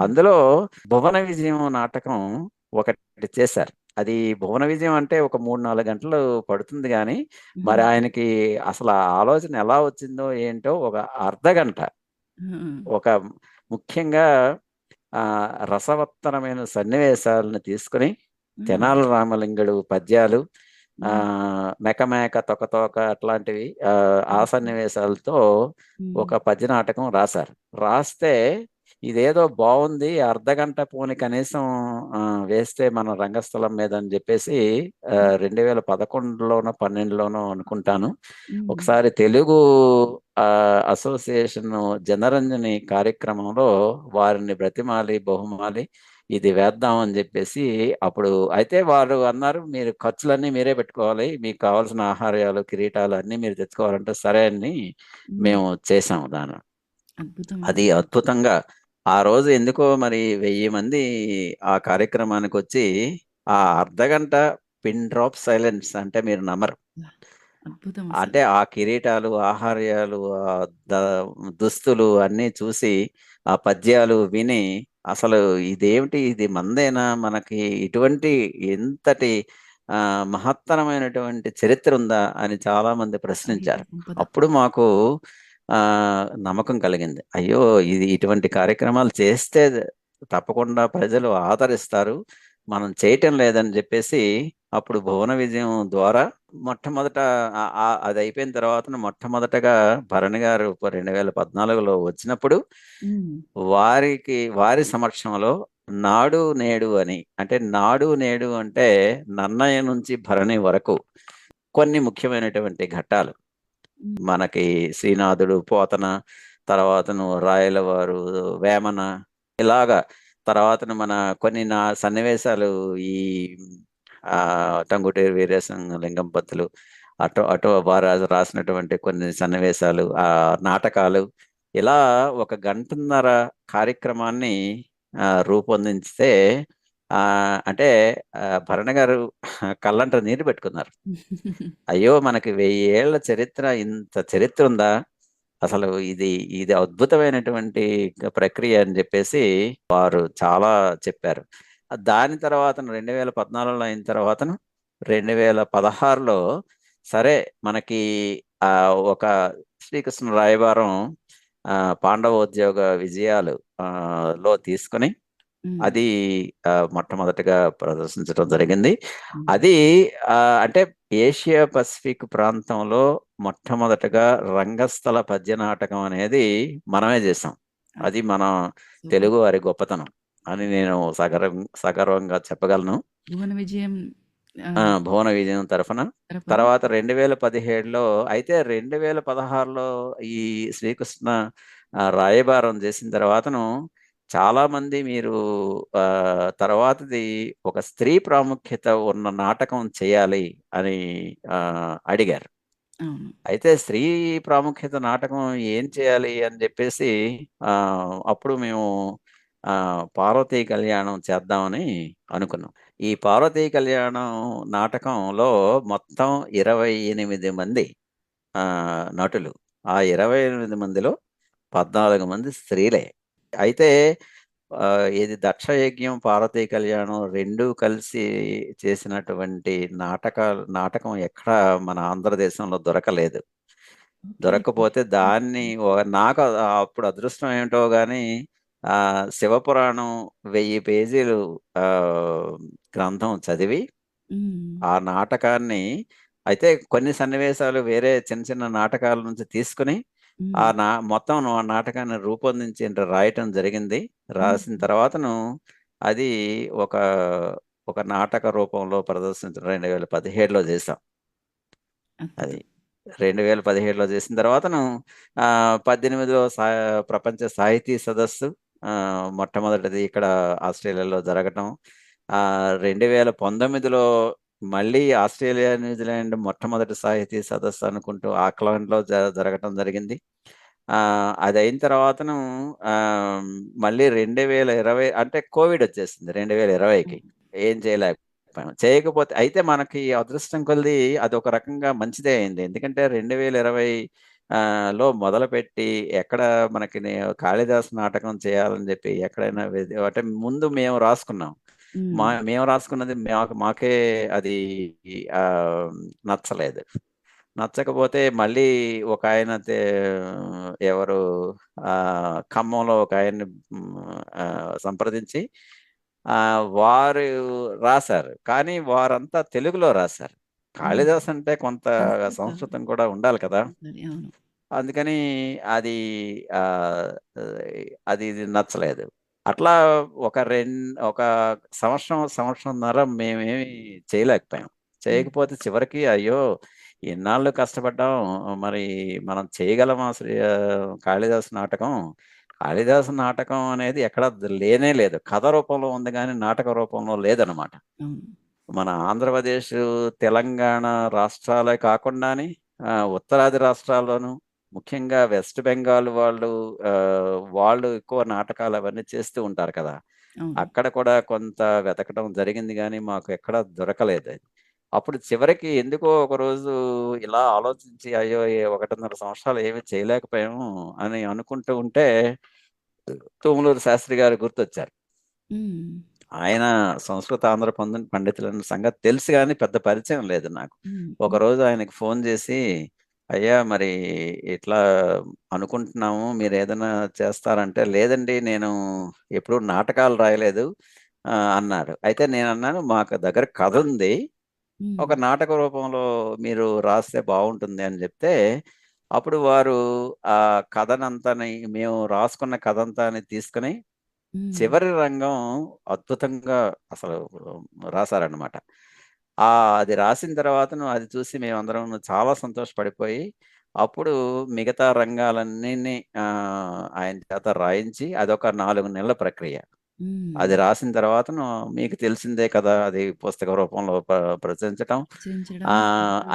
అందులో భువన విజయం నాటకం ఒకటి చేశారు. అది భువన విజయం అంటే ఒక 3-4 గంటలు పడుతుంది గానీ, మరి హ్మ్. ఆయనకి అసలు ఆ ఆలోచన ఎలా వచ్చిందో ఏంటో ఒక అర్ధగంట ఆ! ఒక ముఖ్యంగా రసవత్తరమైన సన్నివేశాలను తీసుకొని హ్మ్. తెనాలి రామలింగడు పద్యాలు, హ్మ్. మెకమేక తొకతోక అట్లాంటివి ఆ ఓకే. సన్నివేశాలతో హ్మ్. ఒక పద్య నాటకం రాశారు. రాస్తే ఇదేదో బావుంది. అర్ధగంట పోనీ కనీసం వేస్తే మన రంగస్థలం మీద అని జెప్పేసి హ్మ్. 2011లోనో, 12లోనో అనుకుంటాను. హ్మ్. ఒకసారి తెలుగు అసోసియేషన్ జనరంజని కార్యక్రమంలో వారిని బ్రతిమాలి, బహుమాలి ఇది వేద్దాం అని జెప్పేసి అప్పుడు అయితే వారు అన్నారు, "మీరు ఖర్చులన్నీ మీరే పెట్టుకోవాలి. మీకు కావాల్సిన ఆహార్యాలు, కిరీటాలు అన్నీ మీరు తెచ్చుకోవాలంటే" సరే అని హ్మ్. మేము చేశాము దాన్ని. అద్భుతం అది అండి. అద్భుతంగా ఆ రోజు ఎందుకో మరి 1000 మంది ఆ కార్యక్రమానికొచ్చి ఆ అర్ధగంట పిన్ డ్రాప్ సైలెన్స్ అంటే మీరు నమ్మరు. అద్భుతం అంటే అసలు. ఆ కిరీటాలు, ఆహార్యాలు, ద దుస్తులు అన్నీ చూసి, ఆ పద్యాలు విని అసలు ఇదేమిటి? ఇది మనదేనా? మనకి ఇటువంటి ఇంతటి మహత్తరమైనటువంటి చరిత్ర ఉందా? అని చాలామంది సాహిత్య ప్రశ్నించారు. సంపద. అప్పుడు మాకు నమ్మకం కలిగింది. అయ్యో! ఇది ఇటువంటి కార్యక్రమాలు చేస్తే తప్పకుండా ప్రజలు ఆదరిస్తారు. మనం చేయటం లేదని జెప్పేసి అప్పుడు భువన విజయం ద్వారా మొట్టమొదట అదయిపోయిన తర్వాతన మొట్టమొదటగా భరణి గారు 2014లో వచ్చినప్పుడు హ్మ్. వారి సమక్షంలో నాడు నేడు అని అంటే నాడు నేడు అంటే నన్నయ నుంచి భరణి వరకు కొన్ని ముఖ్యమైనటువంటి ఘట్టాలు. హ్మ్. మనకి శ్రీనాథుడు, పోతన, తర్వాతను రాయలవారు, వేమన ఇలాగా తర్వాతన మన కొన్ని సన్నివేశాలు ఈ టంగుటూరి వీరేశలింగం పంతులు అటు అటు వారు రాసినటువంటి కొన్ని సన్నివేశాలు, నాటకాలు ఇలా ఒక గంటన్నర కార్యక్రమాన్ని రూపొందించితే అంటే భరణి గారు కళ్ళంట నీరు పెట్టుకున్నారు. అయ్యో! మనకి 1000 ఏళ్ల చరిత్ర ఇంత చరిత్రుందా? అసలు ఇది అద్భుతమైనటువంటి ప్రక్రియ అని జెప్పేసి వారు చాలా చెప్పారు. దాని తర్వాతను 2014లో అయిన తర్వాతను 2016లో సరే మనకి ఒక శ్రీకృష్ణ రాయబారం పాండవోద్యోగ విజయాలు లో తీసుకొని హ్మ్. అది మొట్టమొదటిగా ప్రదర్శించడం జరిగింది. హ్మ్. అది అంటే ఏషియా పసిఫిక్ ప్రాంతంలో మొట్టమొదటగా రంగస్థల పద్య నాటకం అనేది మనమే జేసాం. అది అద్భుతం. మన సూపర్. తెలుగు వారి గొప్పతనం అని నేను సగర్వంగా చెప్పగలను. భువన విజయం ఆహ్, భువన విజయం తరఫున. తరపున. తర్వాత 2017లో అయితే 2016లో ఈ శ్రీకృష్ణ రాయబారం చేసిన తర్వాతను చాలామంది మీరు తర్వాతది ఒక స్త్రీ ప్రాముఖ్యత ఉన్న నాటకం చేయాలి అని అడిగారు. అవును. అయితే స్త్రీ ప్రాముఖ్యత నాటకం ఏం చేయాలి అని జెప్పేసి అప్పుడు మేము పార్వతీ కళ్యాణం చేద్దామని అనుకున్నాం. ఈ పార్వతీ కళ్యాణం నాటకంలో మొత్తం 28 మంది నటులు. ఆ 28 మందిలో 14 మంది స్త్రీలే. అయితే ఇది దక్షయజ్ఞం, పార్వతీ కళ్యాణం 2 కలిసి చేసినటువంటి నాటకం ఎక్కడా మన ఆంధ్రదేశంలో దొరకలేదు. ఓకే. దొరక్కపోతే దాన్ని నాకు అప్పుడు అదృష్టం ఏమిటో గాని శివపురాణం 1000 పేజీలు ఆహ్, గ్రంథం చదివి, హ్మ్. ఆ నాటకాన్ని అయితే కొన్ని సన్నివేశాలు వేరే చిన్న చిన్న నాటకాల నుంచి తీసుకొని, హ్మ్. మొత్తం నాటకాన్ని రూపొందించి రాయటం జరిగింది. రాసిన హ్మ్. తర్వాతను అది ఒక, ఒక నాటక రూపంలో ప్రదర్శించడం 2017లో చేశాం. అది. అద్భుతం. 2017లో చేసిన తర్వాతను 18లో ప్రపంచ సాహితీ సదస్సు మొట్టమొదటిది ఇక్కడ ఆస్ట్రేలియాలో జరగటం. 2019లో మళ్ళీ ఆస్ట్రేలియా, న్యూజిలాండ్ మొట్టమొదటి సాహితీ సదస్సు అనుకుంటూ ఆక్లాండ్‌లో జరగటం జరిగింది. అదయిన తర్వాతను ఆహ్, మళ్ళీ 2020 అంటే కోవిడొచ్చేసింది 2020కి. అవును. ఏం చేయలేకపోయాం. చేయకపోతే అయితే మనకి అదృష్టం కొలిది అదొక రకంగా మంచిదే అయింది. ఎందుకంటే 2020 లో మొదలుపెట్టి ఎక్కడ మనకి కాళిదాసు నాటకం చేయాలని జెప్పి ఎక్కడైనా అంటే ముందు మేము రాసుకున్నాం. మేము రాసుకున్నది మాకే అది ఆ, నచ్చలేదు. నచ్చకపోతే మళ్ళీ ఒక ఆయన ఎవరు ఖమ్మంలో ఒక ఆయన్ని సంప్రదించి ఆ, వారు రాశారు, కానీ వారంతా తెలుగులో రాశారు. కాళిదాస్ అంటే కొంత సంస్కృతం సంస్కృతం కూడా ఉండాలి కదా. ఉండాలి. అవును. అందుకని అది ఆ, అది నచ్చలేదు. అట్లా ఒక సంవత్సరంన్నర మేమేమి చేయలేకపోయాం. చేయకపోతే చివరికి అయ్యో ఎన్నాళ్ళు కష్టపడ్డాం, మరి మనం చేయగలమా కాళిదాసు నాటకం. కాళిదాసు నాటకం అనేది ఎక్కడ లేనే లేదు, కథ రూపంలో ఉంది కానీ నాటక రూపంలో లేదనమాట. అవును. మన ఆంధ్రప్రదేశ్, తెలంగాణ రాష్ట్రాలే కాకుండాని ఉత్తరాది రాష్ట్రాల్లోనూ, ముఖ్యంగా వెస్ట్ బెంగాల్ వాళ్ళు ఎక్కువ నాటకాలు అవన్నీ చేస్తూ ఉంటారు కదా. అవును. అక్కడ కూడా కొంత వెతకడం జరిగింది కానీ మాకు ఎక్కడ దొరకలేదు అది. అప్పుడు చివరికి ఎందుకో ఒకరోజు ఇలా ఆలోచించి అయ్యో 1.5 సంవత్సరాలు ఏమీ చేయలేకపోయాము అని అనుకుంటూ ఉంటే తుమ్మలూరు శాస్త్రి గారు గుర్తొచ్చారు. హ్మ్. ఆయన సంస్కృత ఆంధ్ర పండితులన్న సంగతి తెలుసు కానీ పెద్ద పరిచయం లేదు నాకు. హ్మ్. ఒకరోజు ఆయనకి ఫోన్ చేసి, అయ్యా మరి ఇట్లా అనుకుంటున్నాము, మీరు ఏదైనా చేస్తారంటే, లేదండి నేను ఎప్పుడు నాటకాలు రాయలేదు అన్నారు. అయితే నేను అన్నాను, మాకు దగ్గర కథ ఉంది, హ్మ్. ఒక నాటక రూపంలో మీరు రాస్తే బాగుంటుంది అని చెప్తే, అప్పుడు వారు ఆ కథనంతాని మేము రాసుకున్న కథంతాని తీసుకుని హ్మ్. చివరి రంగం అద్భుతంగా అసలు రాశారనమాట. ఆ అది రాసిన తర్వాతను అది చూసి మేమందరం చాలా సంతోషపడిపోయి, అప్పుడు మిగతా రంగాలన్నీని ఆయన చేత రాయించి అదొక 4 నెలల ప్రక్రియ. హ్మ్. అది రాసిన తర్వాతను మీకు తెలిసిందే కదా! అది పుస్తక రూపంలో ప్రచురించటం. ఆచరించడం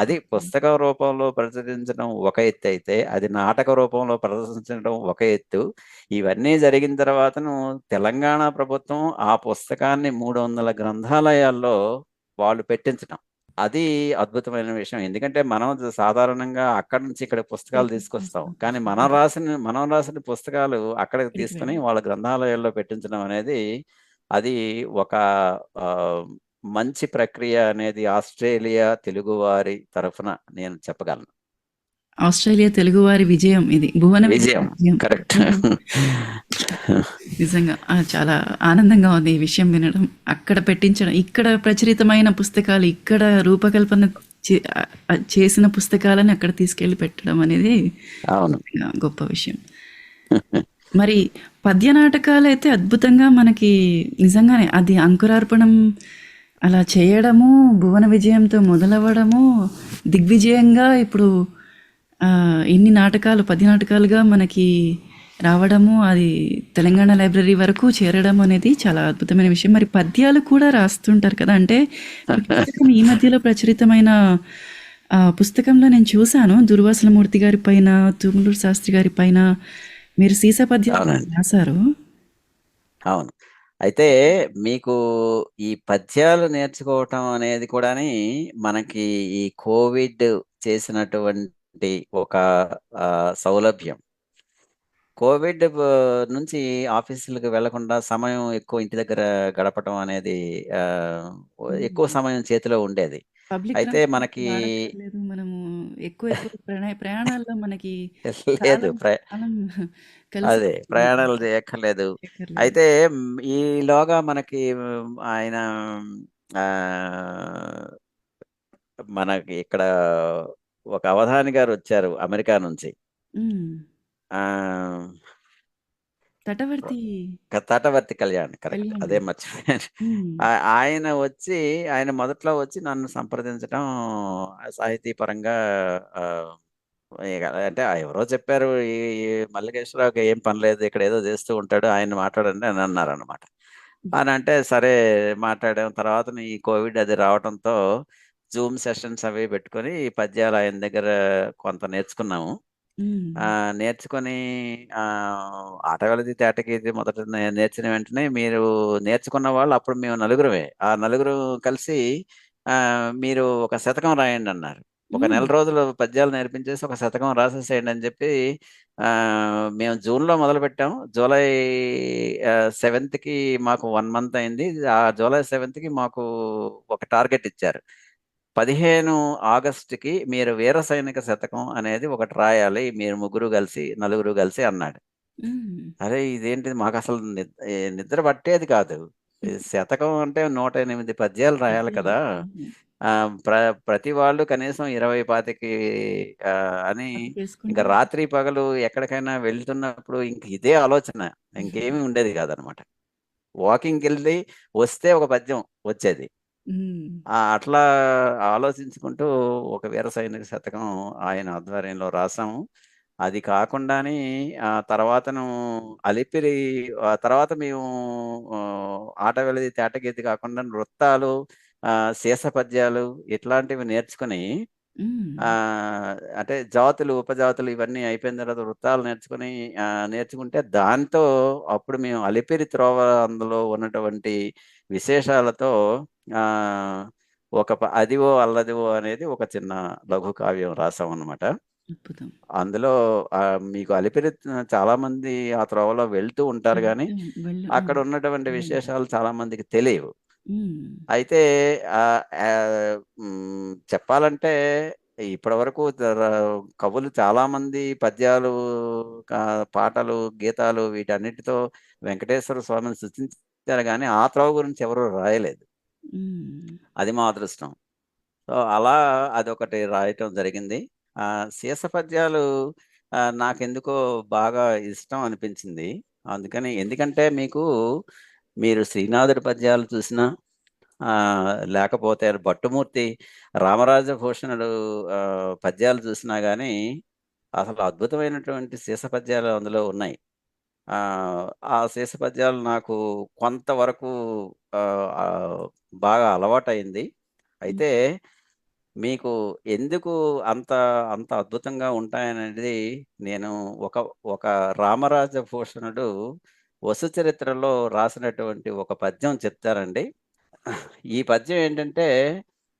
అది తర్వాత పుస్తక రూపంలో ప్రచురించడం ఒక ఎత్తయితే, అది నాటక రూపంలో ప్రదర్శించడం ఒక ఎత్తు. ఇవన్నీ జరిగిన తర్వాతను తెలంగాణ ప్రభుత్వం ఆ పుస్తకాన్ని 300 గ్రంథాలయాల్లో వాళ్ళు పెట్టించటం. అది అద్భుతమైన విషయం. ఎందుకంటే మనం సాధారణంగా అక్కడి నుంచి ఇక్కడికి పుస్తకాలు తీసుకొస్తాం. తీసుకొస్తాం. కానీ మనం రాసిన పుస్తకాలు అక్కడికి ఇక్కడికి తీసుకొని వెళ్ళి వాళ్ళ గ్రంథాలయాల్లో పెట్టించడం అనేది అది ఒక ఆహ్, మంచి ప్రక్రియ అనేది ఆస్ట్రేలియా తెలుగువారి తరఫున నేను చెప్పగలను. ఆస్ట్రేలియా తెలుగువారి విజయం ఇది. భువన విజయం. విజయం. కరెక్ట్. నిజంగా చాలా ఆనందంగా ఉంది ఈ విషయం వినడం. అక్కడ పెట్టించడం, ఇక్కడ ప్రచురితమైన పుస్తకాలు, ఇక్కడ రూపకల్పన చేసిన పుస్తకాలని అక్కడ తీసుకెళ్ళి పెట్టడం అనేది అవును. నిజంగా గొప్ప విషయం. మరి పద్య నాటకాలైతే అద్భుతంగా మనకి నిజంగానే అది అంకురార్పణం అలా చేయడము, భువన విజయంతో మొదలవ్వడము, దిగ్విజయంగా ఇప్పుడు ఇన్ని నాటకాలు, పద్య నాటకాలుగా మనకి రావడము, అది తెలంగాణ లైబ్రరీ వరకు చేరడం అనేది చాలా అద్భుతమైన విషయం. మరి పద్యాలు కూడా రాస్తుంటారు కదా, అంటే ఈ పుస్తకం ఈ మధ్యలో ప్రచురితమైన పుస్తకంలో నేను చూశాను, దుర్వాసలమూర్తి గారి పైన, తుమ్మలూరు శాస్త్రి గారి పైన మీరు సీసా పద్యాలు అవునండి. రాశారు. అవును. అయితే మీకు ఈ పద్యాలు నేర్చుకోవటం అనేది కూడాని మనకి ఈ కోవిడ్ చేసినటువంటి ఒక సౌలభ్యం. కోవిడ్ నుంచి ఆఫీసులకు వెళ్ళకుండా సమయం ఎక్కువ ఇంటి దగ్గర గడపటం అనేది ఎక్కువ సమయం చేతిలో ఉండేది. పబ్లిక్ అయితే ట్రాన్స్‌పోర్ట్ మనకి వాడక్కర్లేదు. మనము ఎక్కువ ఎక్కువ ప్రయాణాల్లో మనకి లేదు. కాలం కాలం అదే కలిసొస్తుంది. ప్రయాణాలు చేయక్కర్లేదు. చేయక్కర్లేదు. అయితే ఈలోగా మనకి ఆయన ఆహ్, మనకి ఇక్కడ ఒక అవధాని గారొచ్చారు అమెరికా నుంచి. హ్మ్. ఆహ్, తటవర్తి తటవర్తి కళ్యాణ్, కరెక్ట్. కళ్యాణ్ అదే గారు. మర్చిపోయాను. హ్మ్. ఆయన ఆయన మొదట్లో వచ్చి నన్ను సంప్రదించడం సాహితీ పరంగా ఆహ్, ఇగ అంటే ఎవరో చెప్పారు. ఈ ఈ మల్లికేశ్వరరావుకి ఏం పని లేదు, ఇక్కడ ఏదో చేస్తూ ఉంటాడు, ఆయన్ని మాట్లాడండి అని అన్నారనమాట. అనంటే సరే మాట్లాడాం. తర్వాతన ఈ కోవిడ్ అది రావటంతో జూమ్ సెషన్స్ అవి పెట్టుకొని ఈ పద్యాలు ఆయన దగ్గర కొంత నేర్చుకున్నాము. హ్మ్. నేర్చుకొని ఆటగాళ్ళది, తేటగీతి మొదట నేర్చిన వెంటనే మీరు నేర్చుకున్న వాళ్ళు అప్పుడు మేము నలుగురమే. ఆ నలుగురు కలిసి మీరు ఒక శతకం రాయండన్నారు. ఒక నెల రోజులు పద్యాలు నేర్పించేసి ఒక శతకం రాసేసేయండి అని చెప్పి మేము జూన్లో మొదలు పెట్టాం. జూలై 7కి మాకు 1 మంత్ అయింది. ఆ జూలై 7కి మాకు ఒక టార్గెట్ ఇచ్చారు. 15 ఆగస్టుకి మీరు వీర సైనిక శతకం అనేది ఒకటి రాయాలి, మీరు నలుగురు కలిసి అన్నాడు. అరే ఇదేంటిది, మాకు అసలు నిద్ర పట్టేది కాదు. ఈ శతకం అంటే 108 పద్యాలు రాయాలి కదా. ఆ, ప్ర ప్రతి వాళ్ళు కనీసం 20, 25 అని ఇంకా రాత్రి పగలు ఎక్కడికైనా వెళ్తున్నప్పుడు ఇంక ఇదే ఆలోచన, ఇంకేమీ ఉండేది కాదనమాట. వాకింగ్కి వెళ్ళి వస్తే ఒక పద్యం వచ్చేది. అట్లా ఆలోచించుకుంటూ ఒక వీర సైనిక శతకం ఆయన ఆధ్వర్యంలో రాసాము. అది కాకుండానే తర్వాతను అలిపిరి తర్వాత మేము ఆట వెలది తేటగీతి కాకుండా వృత్తాలు, శీర్ష పద్యాలు ఇట్లాంటివి నేర్చుకుని అంటే జాతులు ఉపజాతులు ఇవన్నీ అయిపోయిన తర్వాత వృత్తాలు నేర్చుకుంటే దాంతో అప్పుడు మేము అలిపిరి త్రోవ అందులో ఉన్నటువంటి విశేషాలతో ఆ అదివో అల్లదివో అనేది ఒక చిన్న లఘు కావ్యం రాసాం అన్నమాట. అందులో మీకు అలిపిరి చాలా మంది ఆ త్రోవలో వెళ్తూ ఉంటారు కానీ అక్కడ ఉన్నటువంటి విశేషాలు చాలా మందికి తెలియవు. అయితే చెప్పాలంటే ఇప్పటి వరకు కవులు చాలా మంది పద్యాలు, పాటలు, గీతాలు వీటన్నిటితో వెంకటేశ్వర స్వామిని సృష్టించారు కానీ ఆ త్రోవ గురించి ఎవరు రాయలేదు. అది మా అదృష్టం. సో అలా అదొకటి రాయటం జరిగింది. శీర్ష పద్యాలు నాకెందుకో బాగా ఇష్టం అనిపించింది. ఎందుకంటే మీరు శ్రీనాథుడి పద్యాలు చూసినా, లేకపోతే భట్టుమూర్తి రామరాజభూషణుడు పద్యాలు చూసినా కానీ అసలు అద్భుతమైనటువంటి శీర్ష పద్యాలు అందులో ఉన్నాయి. ఆ శీర్ష పద్యాలు నాకు కొంతవరకు బాగా అలవాటైంది. అయితే మీకు ఎందుకు అంత అంత అద్భుతంగా ఉంటాయనేది నేను ఒక రామరాజభూషణుడు వసుచరిత్రలో రాసినటువంటి ఒక పద్యం చెప్తారండి. ఈ పద్యం ఏంటంటే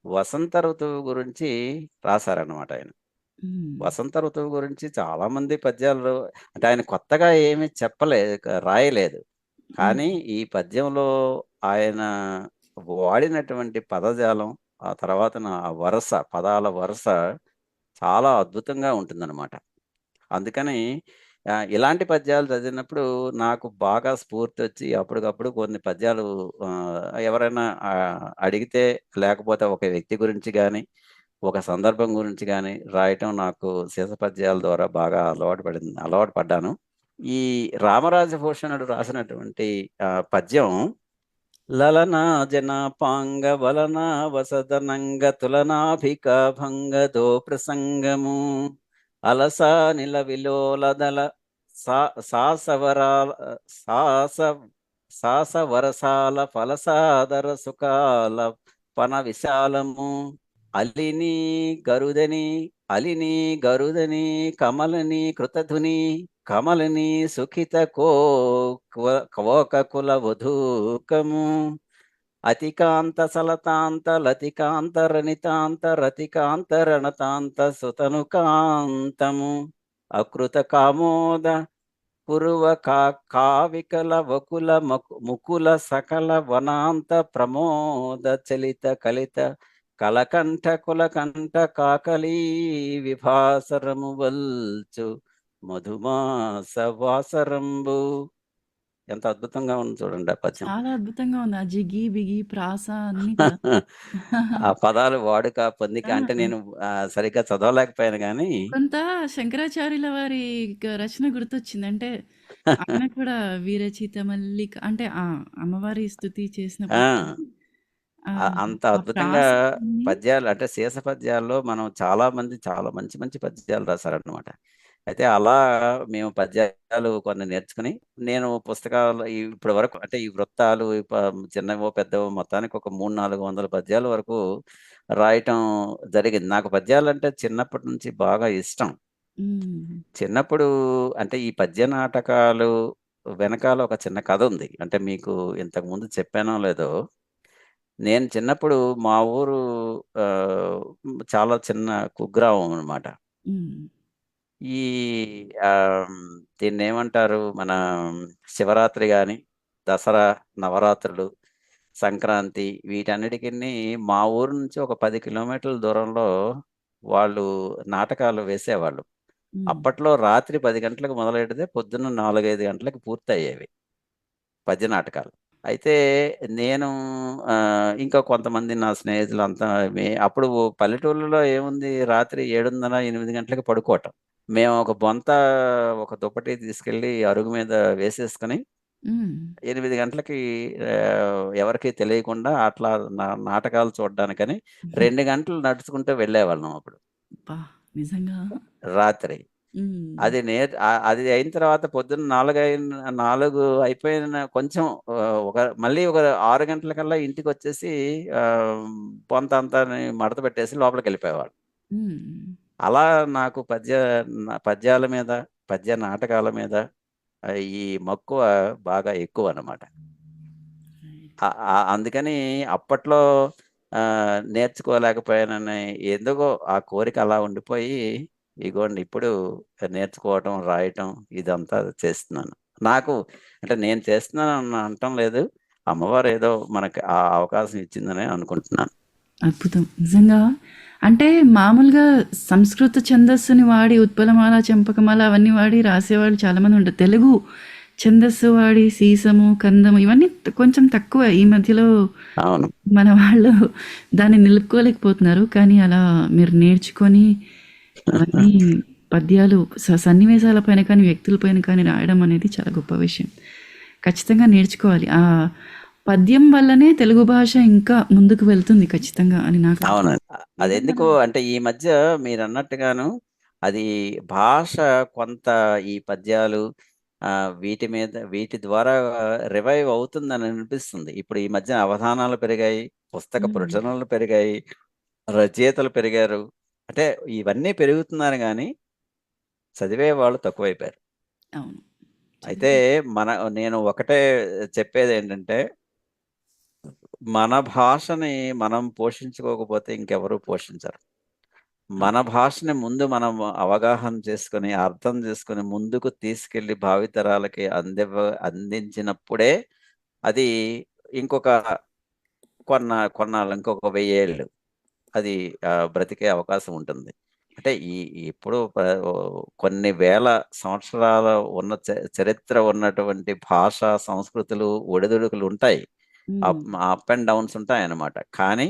వసంత ఋతువు గురించి రాశారన్నమాట ఆయన. వసంత ఋతువు గురించి చాలా మంది పద్యాలు అంటే ఆయన కొత్తగా ఏమీ రాయలేదు. కానీ ఈ పద్యంలో ఆయన వాడినటువంటి పదజాలం, ఆ తర్వాత పదాల వరుస చాలా అద్భుతంగా ఉంటుందన్నమాట. అందుకని ఇలాంటి పద్యాలు చదివినప్పుడు నాకు బాగా స్ఫూర్తి వచ్చి అప్పటికప్పుడు కొన్ని పద్యాలు ఎవరైనా అడిగితే, లేకపోతే ఒక వ్యక్తి గురించి కానీ ఒక సందర్భం గురించి కానీ రాయటం నాకు శీర్ష పద్యాల ద్వారా బాగా అలవాటు పడ్డాను. ఈ రామరాజభూషణుడు రాసినటువంటి పద్యం లలనా జనాపాంగ వలనా వసదనంగ తులనాభిక భంగదో ప్రసంగము అలసా నిల విలోలదల సాసవరసాల ఫలసాదర సుఖాల పన విశాలము అలిని గరుదని కమలని కృతధుని కమలని సుఖిత కోక కుల వధూకము అతికాంత సలతాంత లతికాంత రణితాంత రతికాంత రణతాంత సుతనుకాంతము అకృత కామోద కురువ కావికల వకుల ముకుల సకల వనాంత ప్రమోద చలిత కలిత కలకంఠ కులకంఠ కాకలీ విభాసరము వల్చు మధుమాస వాసరంబు. ఎంత అద్భుతంగా ఉంది చూడండి ఆ పద్యం. చాలా అద్భుతంగా ఉంది. ఆ జిగి బిగి ప్రాస అన్ని ఆ పదాలు వాడుక పొందిక అంటే నేను సరిగ్గా చదవలేకపోయాను కానీ కొంత శంకరాచార్యుల వారి రచన గుర్తొచ్చింది. అంటే ఆయన కూడా వీరచిత మల్లిక అంటే అమ్మవారి స్తుతి చేసినప్పుడు అంత అద్భుతంగా పద్యాలు అంటే శీర్ష పద్యాల్లో మనం చాలా మంచి మంచి పద్యాలు రాశారనమాట. అయితే అలా మేము పద్యాలు కొన్ని నేర్చుకుని నేను పుస్తకాలు ఇప్పటి వరకు అంటే ఈ వృత్తాలు చిన్నవో పెద్దవో మొత్తానికి ఒక 300-400 పద్యాల వరకు రాయటం జరిగింది. నాకు పద్యాలు అంటే చిన్నప్పటి నుంచి బాగా ఇష్టం. చిన్నప్పుడు అంటే ఈ పద్య నాటకాలు వెనకాల ఒక చిన్న కథ ఉంది. అంటే మీకు ఇంతకు ముందు చెప్పానో లేదో, నేను చిన్నప్పుడు మా ఊరు చాలా చిన్న కుగ్రామం అనమాట. హ్మ్. ఈ ఆహ్, దీన్నేమంటారు? మన శివరాత్రి గాని, దసరా, నవరాత్రులు, సంక్రాంతి వీటన్నిటికిని మా ఊరు నుంచి ఒక 10 కిలోమీటర్ల దూరంలో వాళ్ళు నాటకాలు వేసేవాళ్ళు. హ్మ్. అప్పట్లో రాత్రి 10 గంటలకు మొదలెడితే పొద్దున్న 4, 5 గంటలకు పూర్తయ్యేవి పద్య నాటకాలు. అయితే నేను ఇంకా కొంతమంది నా స్నేహితులంతా అప్పుడు పల్లెటూళ్ళలో ఏముంది రాత్రి 7:30, 8 గంటలకి పడుకోవటం. మేము ఒక బొంత, ఒక దుప్పటి తీసుకెళ్ళి అరుగు మీద వేసేసుకొని హ్మ్. 8 గంటలకి ఎవరికీ తెలియకుండా అట్లా నాటకాలు చూడ్డానికని 2 గంటలు నడుచుకుంటూ వెళ్ళేవాళ్ళం అప్పుడు అబ్బా! నిజంగా. రాత్రి. హ్మ్. అది అయిన తర్వాత పొద్దున్న 4 అయిపోయిన కొంచెం ఒక మళ్ళీ ఒక 6 గంటలకల్లా ఇంటికొచ్చేసి ఆహ్, బొంతంతాని మడత పెట్టేసి లోపలికెళ్ళిపోయేవాళ్ళం. హ్మ్. అలా నాకు పద్యాల మీద, పద్య నాటకాల మీద ఈ మక్కువ బాగా ఎక్కువనమాట. అందుకని అప్పట్లో నేర్చుకోలేకపోయానని ఎందుకో ఆ కోరిక అలా ఉండిపోయి, ఇగోండి ఇప్పుడు నేర్చుకోవటం, రాయటం ఇదంతా చేస్తున్నాను. నాకు అంటే నేను చేస్తున్నానని అనటం లేదు. అమ్మవారు ఏదో మనకి ఆ అవకాశం ఇచ్చిందనే అనుకుంటున్నాను. అద్భుతం. నిజంగా అంటే మామూలుగా సంస్కృత ఛందస్సుని వాడి ఉత్పలమాల, చంపకమాల అవన్నీ వాడి రాసేవాళ్ళు చాలామంది ఉంటారు. తెలుగు ఛందస్సు వాడి సీసము, కందము ఇవన్నీ కొంచెం తక్కువ. ఈ మధ్యలో అవును. మన వాళ్ళు దాన్ని నిలుపుకోలేకపోతున్నారు. కానీ అలా మీరు నేర్చుకొని అవన్నీ పద్యాలు సన్నివేశాల పైన కానీ, వ్యక్తుల పైన కానీ రాయడం అనేది చాలా గొప్ప విషయం. ఖచ్చితంగా నేర్చుకోవాలి. ఆ పద్యం వల్లనే తెలుగు భాష ఇంకా ముందుకు వెళ్తుంది ఖచ్చితంగా అని నాకు అవునండి. ఏదన్నా అదెందుకో అంటే ఈ మధ్య మీరన్నట్టుగాను అది భాష కొంత ఈ పద్యాలు వీటి ద్వారా రివైవ్ అవుతుందని అనిపిస్తుంది. ఇప్పుడు ఈ మధ్య అవధానాలు పెరిగాయి, పుస్తక హ్మ్. ప్రచురణలు పెరిగాయి, రచయితలు పెరిగారు. అంటే ఇవన్నీ పెరుగుతున్నారు గానీ, చదివే వాళ్ళు తక్కువైపోయారు. అవును. అయితే చదివే మన నేను ఒకటే చెప్పేదేంటంటే, మన భాషని మనం పోషించుకోకపోతే ఇంకెవరు పోషించరు. మన అవును. భాషని ముందు మనం అవగాహన చేసుకొని, అర్థం చేసుకొని, ముందుకు తీసుకెళ్ళి భావితరాలకి అందించినప్పుడే అది ఇంకొక కొన్నాళ్ళు ఇంకొక 1000 ఏళ్ళు అది బ్రతికే అవకాశం ఉంటుంది. అంటే ఇప్పుడు కొన్ని వేల సంవత్సరాల ఉన్న చరిత్ర ఉన్నటువంటి భాష, సంస్కృతులు, ఒడిదుడుకులుంటాయి. హ్మ్. అప్ అండ్ డౌన్స్ ఉంటాయన్నమాట. కానీ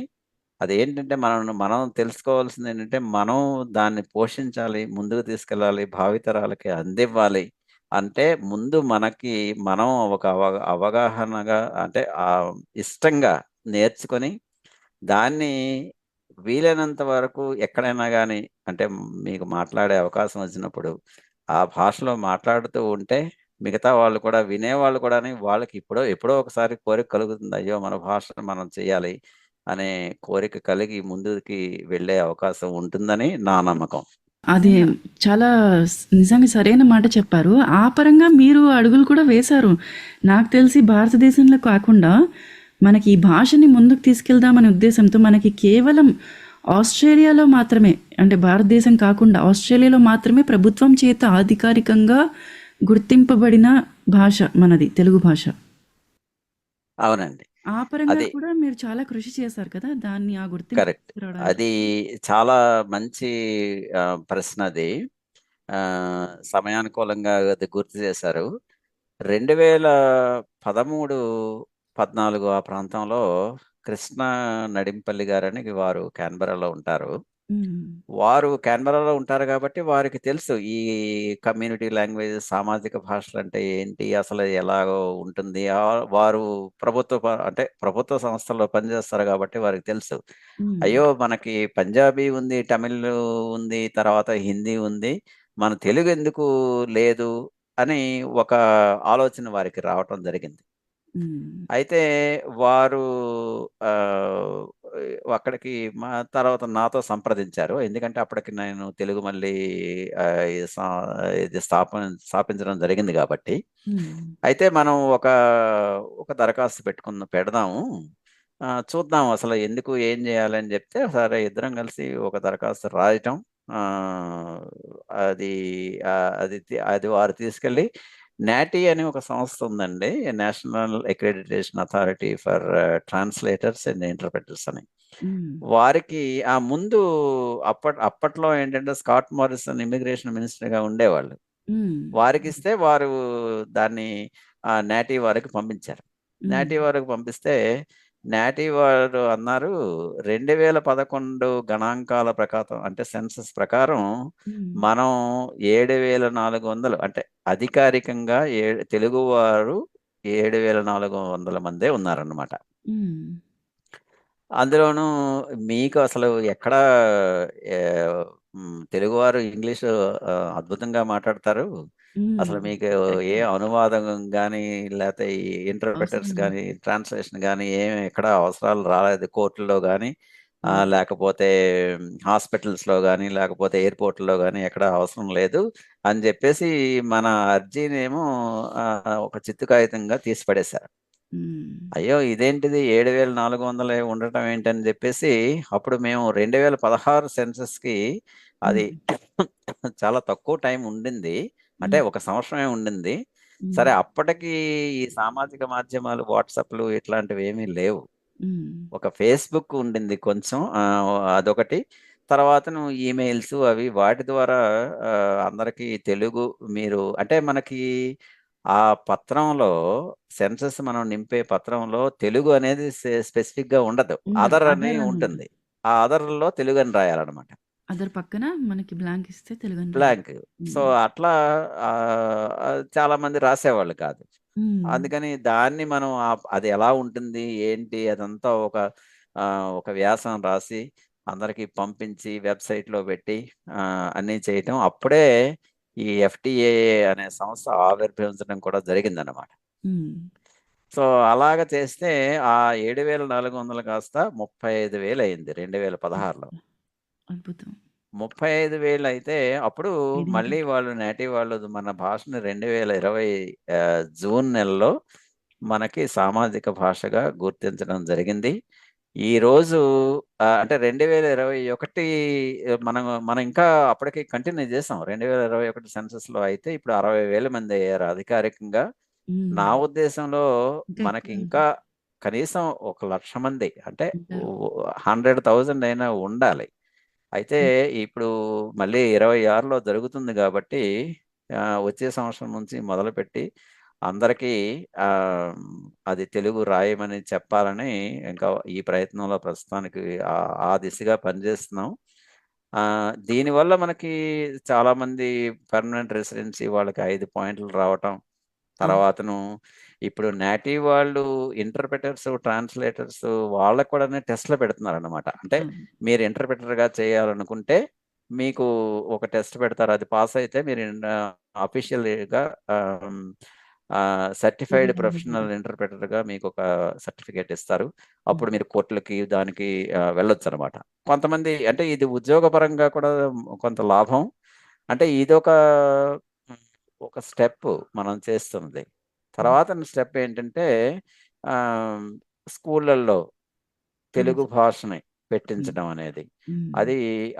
అదేంటంటే మనం తెలుసుకోవాల్సిందేంటంటే, మనం దాన్ని పోషించాలి, ముందుకు తీసుకెళ్ళాలి, భావితరాలకి అందివ్వాలి. అంటే ముందు మనకి మనం ఒక అవగాహనగా అంటే ఇష్టంగా నేర్చుకొని, దాన్ని వీలైనంత వరకు ఎక్కడైనా గానీ అంటే మీకు మాట్లాడే అవకాశం వచ్చినప్పుడు, ఆ భాషలో మాట్లాడుతూ ఉంటే, మిగతా వాళ్ళు కూడా వినేవాళ్ళు కూడాని వాళ్ళకి ఎప్పుడో ఒకసారి కోరిక కలుగుతుంది. అయ్యో! మన భాషను మనం చేయాలి అనే కోరిక కలిగి ముందుకి వెళ్ళే అవకాశం ఉంటుందని నా నమ్మకం. అది చాలా నిజంగా సరైన మాట చెప్పారు. ఆ పరంగా మీరు అడుగులు కూడా వేశారు. నాకు తెలిసి భారతదేశంలో కాకుండా మనకి ఈ భాషని ముందుకు తీసుకెళ్దామనే ఉద్దేశంతో మనకి కేవలం ఆస్ట్రేలియాలో మాత్రమే అంటే భారతదేశం కాకుండా ఆస్ట్రేలియాలో మాత్రమే ప్రభుత్వం చేత అధికారికంగా గుర్తింపబడిన భాష మనది తెలుగు భాష. అవునండి. ఆ పరంగా అది కూడా మీరు చాలా కృషి చేశారు కదా! దాన్ని ఆ గుర్తింపు కరెక్ట్. తీసుకురావడానికి. అది చాలా మంచి ప్రశ్నది. సమయానుకూలంగా అది గుర్తు చేశారు. 2013, 14 ఆ ప్రాంతంలో కృష్ణ నడింపల్లి గారని వారు కాన్బెరాలో ఉంటారు. హ్మ్. వారు కాన్బెరాలో ఉంటారు గాబట్టి వారికి తెలుసు. ఈ కమ్యూనిటీ లాంగ్వేజెస్ సామాజిక భాషలంటే ఏంటి? అసలు ఎలాగో ఉంటుంది? వారు అంటే ప్రభుత్వ సంస్థల్లో పనిచేస్తారు గాబట్టి వారికి తెలుసు. హ్మ్. అయ్యో! మనకి పంజాబీ ఉంది, తమిళ్ ఉంది, తర్వాత హిందీ ఉంది. మన తెలుగెందుకు లేదు అని ఒక ఆలోచన వారికి రావటం జరిగింది. హ్మ్. అయితే వారు ఆహ్, అక్కడికి తర్వాత నాతో సంప్రదించారు. ఎందుకంటే అప్పటికి నేను తెలుగు మళ్ళీ ఆహ్, ఈ సా ఇది స్థాపించడం జరిగింది గాబట్టి. హ్మ్. అయితే మనం ఒక దరఖాస్తు పెడదాము. చూద్దాం అసలు ఎందుకు ఏం చేయాలని చెప్తే, సరే ఇద్దరం కలిసి ఒక దరఖాస్తు రాయటం. ఆహ్, అది అది వారు తీసుకెళ్ళి నాటీ అని ఒక సంస్థ ఉందండి. National Accreditation Authority for Translators and Interpreters అని. హ్మ్. వారికి ముందు అప్పట్లో ఏంటంటే స్కాట్ మారిసన్ ఇమ్మిగ్రేషన్ మినిస్టర్‌గా ఉండేవాళ్ళు. హ్మ్. వారికిస్తే వారు దాన్ని నాటీ వారికి పంపించారు. హ్మ్. నాటీ వారికి పంపిస్తే, నాటీ వారు అన్నారు 2011 గణాంకాల ప్రకారం అంటే సెన్సస్ ప్రకారం హ్మ్. మనం 7,400 అంటే అధికారికంగా తెలుగువారు 7,400 మందే ఉన్నారన్నమాట. హ్మ్. అందులోనూ మీకు అసలు ఎక్కడా తెలుగువారు ఇంగ్లీషు అద్భుతంగా మాట్లాడతారు. హ్మ్. అసలు మీకు ఏ కరెక్టే. అనువాదం గానీ, లేతే ఈ అవసరం ఇంటర్‌ప్రిటర్స్ లేదు. గానీ, ట్రాన్స్‌లేషన్ గానీ ఏమి ఎక్కడ అవసరాలు రాలేదు. కోర్టుల్లో గానీ, హ్మ్. లేకపోతే హాస్పిటల్స్‌లో గానీ, లేకపోతే ఎయిర్‌పోర్ట్‌లో గానీ ఎక్కడ అవసరం లేదు అని జెప్పేసి మన అర్జీనేమో ఒక చిత్తు కాగితంగా తీసి పడేశారు. హ్మ్. అయ్యో! ఇదేంటిది 7,400 ఉండటం ఏంటని జెప్పేసి, అప్పుడు మేము 2016 సెన్సస్‌కి అది హ్మ్. చాలా తక్కువ టైం ఉండింది. అంటే హ్మ్. ఒక సంవత్సరమే ఉండింది. హ్మ్. సరే అప్పటికి ఈ సామాజిక మాధ్యమాలు, వాట్సాప్‌లు ఇట్లాంటివేమీ లేవు. హ్మ్. ఒక ఫేస్‌బుక్ ఉండింది కొంచెం. అదొకటి. తర్వాతను ఈమెయిల్స్ అవి వాటి ద్వారా అందరికీ తెలుగు మీరు అంటే మనకి ఆ పత్రంలో సెన్సస్ మనం నింపే పత్రంలో తెలుగు అనేది స్పెసిఫిక్‌గా ఉండదు. ఉండదు. అదర్ అని అదర్ అని ఉంటుంది. ఉంటది. ఆ అదర్‌లో తెలుగని రాయాలనమాట. అదర్ పక్కన మనకి బ్లాంక్ ఇస్తే తెలుగని రాయాలి. బ్లాంక్. సో, హ్మ్. అట్లా చాలామంది రాసేవాళ్ళు కాదు. హ్మ్. అందుకని దాన్ని మనం అది ఎలా ఉంటుంది? ఏంటి? అదంతా ఒక వ్యాసం రాసి అందరికి పంపించి వెబ్‌సైట్‌లో పెట్టి అన్నీ చేయటం. అప్పుడే ఈ ఎఫ్‌టీఏఏ అనే సంస్థ ఆవిర్భవించడం కూడా జరిగిందనమాట. హ్మ్. సో, అలాగ చేస్తే ఆ 7,400 కాస్త 35,000 అయింది 2016లో. అబ్బా! అద్భుతం. 35,000 అయితే అప్పుడు మళ్ళీ ఐడెంటిటీ. వాళ్ళు నేటివ్ వాళ్ళు మన భాషని 2020 జూన్ నెలలో మనకి సామాజిక భాషగా గుర్తించడం జరిగింది. ఈరోజు అంటే 2021 మనం మనం ఇంకా అప్పటికి కంటిన్యూ చేసాం. 2021 సెన్సస్‌లో అయితే ఇప్పుడు 60,000 మంది అయ్యారు అధికారికంగా. హ్మ్. నా ఉద్దేశంలో ఇంకా ఎక్కువ మనకింకా కనీసం 1,00,000 మంది అంటే ఓ ఉంటారు. 100,000 అయినా ఉండాలి. అయితే హ్మ్. ఇప్పుడు మళ్ళీ 26లో జరుగుతుంది గాబట్టి వచ్చే సంవత్సరం నుంచి మొదలుపెట్టి అందరికీ ఆహ్, అది తెలుగు రాయమని చెప్పాలని ఇంకా ఈ ప్రయత్నంలో ప్రస్తుతానికి ఆ దిశగా పనిజేస్తున్నాం. దీనివల్ల మనకి చాలామంది పర్మనెంట్ రెసిడెన్సీ వాళ్ళకి 5 పాయింట్లు రావటం. అవును. తర్వాతను ఇప్పుడు నేటివ్ వాళ్ళు ఇంటర్‌ప్రిటర్స్, ట్రాన్స్‌లేటర్స్ వాళ్ళకి కూడాను టెస్ట్‌లు పెడుతున్నారనమాట. అంటే అవును. మీరు ఇంటర్‌ప్రిటర్‌గా చేయాలనుకుంటే మీకు ఒక టెస్ట్ పెడతారు. అది పాస్ అయితే మీరు అఫీషియల్‌గా ఆహ్, హ్మ్, సర్టిఫైడ్ తెలుగవ్వగలరు. ప్రొఫెషనల్ ఇంటర్‌ప్రిటర్‌గా మీకొక సర్టిఫికేట్ ఇస్తారు. హ్మ్. అప్పుడు మీరు కోర్ట్‌లకి దానికి వెళ్ళొచ్చనమాట. కొంతమంది అంటే ఇది ఉద్యోగపరంగా కూడా కొంత లాభం. అంటే ఇదొక హ్మ్. ఒక స్టెప్పు మనం చేస్తున్నది. హ్మ్. తర్వాతన స్టెప్ ఏంటంటే ఆహ్, స్కూళ్ళల్లో తెలుగు తెలుగు. భాషని హ్మ్. పెట్టించడం అనేది. హ్మ్. అది,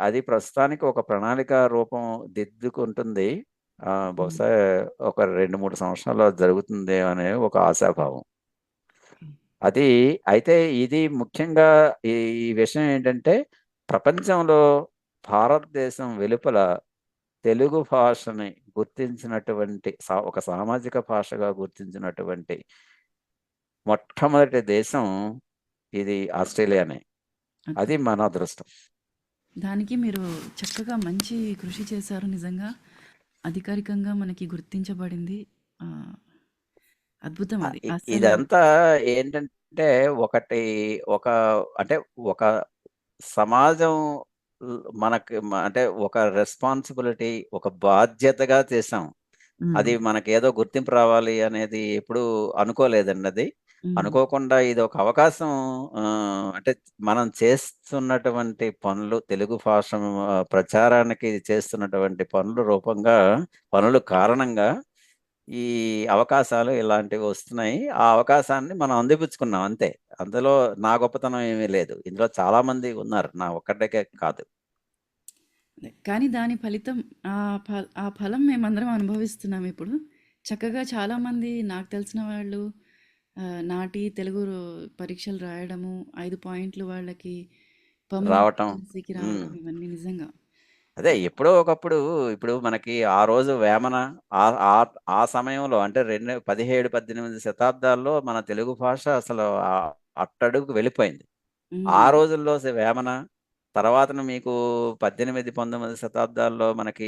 అది ప్రస్తుతానికి ఒక ప్రణాళిక రూపం దిద్దుకుంటుంది. హ్మ్. బహుశా ఒక 2, 3 సంవత్సరాల్లో అది జరుగుతుందేమో అనే ఒక ఆశాభావం. ఓకే. అది అయితే ఇది ముఖ్యంగా ఈ ఈ విషయం ఏంటంటే ప్రపంచంలో భారతదేశం వెలుపల తెలుగు భాషని గుర్తించినటువంటి ఒక సామాజిక భాషగా గుర్తించినటువంటి మొట్టమొదటి దేశం ఇది ఆస్ట్రేలియానే. అది అద్భుతం. మన అదృష్టం. దానికి మీరు చక్కగా మంచి కృషి చేశారు నిజంగా. అధికారికంగా మనకి గుర్తించబడింది. ఆహ్, అద్భుతం అది. అసలు ఇదంతా ఏంటంటే ఒకటి ఒక అంటే ఒక సమాజం మనకి అంటే ఒక రెస్పాన్సిబిలిటీ, ఒక బాధ్యతగా చేశాం. హ్మ్. అది మనకేదో గుర్తింపు రావాలి అనేది ఎప్పుడూ అనుకోలేదండి అది. హ్మ్. అనుకోకుండా ఇదొక అవకాశం. అంటే మనం చేస్తున్నటువంటి పనులు తెలుగు భాష ప్రచారానికి చేస్తున్నటువంటి పనుల కారణంగా ఈ అవకాశాలు ఇలాంటివి వస్తున్నాయి. ఆ అవకాశాన్ని మనం అందిపుచ్చుకున్నాం అంతే. అందులో నా గొప్పతనం ఏమీ లేదు. ఇందులో చాలా మంది ఉన్నారు. నా ఒక్కడికే కాదు. కానీ దాని ఫలితం ఆ ఫలం మేమందరం అనుభవిస్తున్నాం ఇప్పుడు. చక్కగా చాలామంది నాకు తెలిసిన వాళ్ళు నాటి తెలుగు పరీక్షలు రాయడము, 5 పాయింట్లు వాళ్ళకి పర్మనెంట్ రావటం. రెసిడెన్సీకి హ్మ్. రావడం ఇవన్నీ నిజంగా. అదే ఎప్పుడో ఒకప్పుడు ఇప్పుడు మనకి ఆ రోజు వేమన ఆ సమయంలో అంటే 17, 18 శతాబ్దాల్లో మన తెలుగు భాష అసలు అట్టడుగుకు వెళ్ళిపోయింది. ఆ హ్మ్. రోజుల్లో వేమన తర్వాతన మీకు 18, 19 శతాబ్దాల్లో మనకి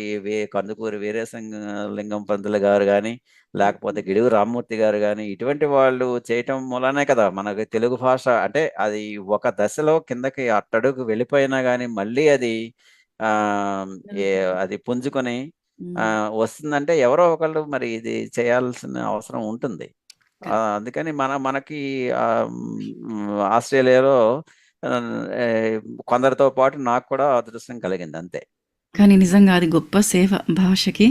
కందుకూరి వీరేశలింగం పంతులు గారు గాని, లేకపోతే హ్మ్. గిడుగు రామ్మూర్తి గారు గాని, ఇటువంటి వాళ్ళు చేయటం మూలానే కదా మనకి తెలుగు భాష అంటే అది ఒక దశలో కిందకి అట్టడుగు వెళ్ళిపోయినా గాని మళ్ళీ అది ఆహ్, ఏ జరుగుతుంది. అది పుంజుకొని హ్మ్. వస్తుందంటే ఎవరో ఒకళ్ళు మరి ఇది చేయాల్సిన అవసరం ఉంటుంది. కరెక్ట్. అందుకని మనకి ఆస్ట్రేలియాలో ఆహ్, ఆహ్, కొందరితో పాటు నాకు కూడా అదృష్టం కలిగింది అంతే. కానీ నిజంగా అది గొప్ప సేవ భాషకి.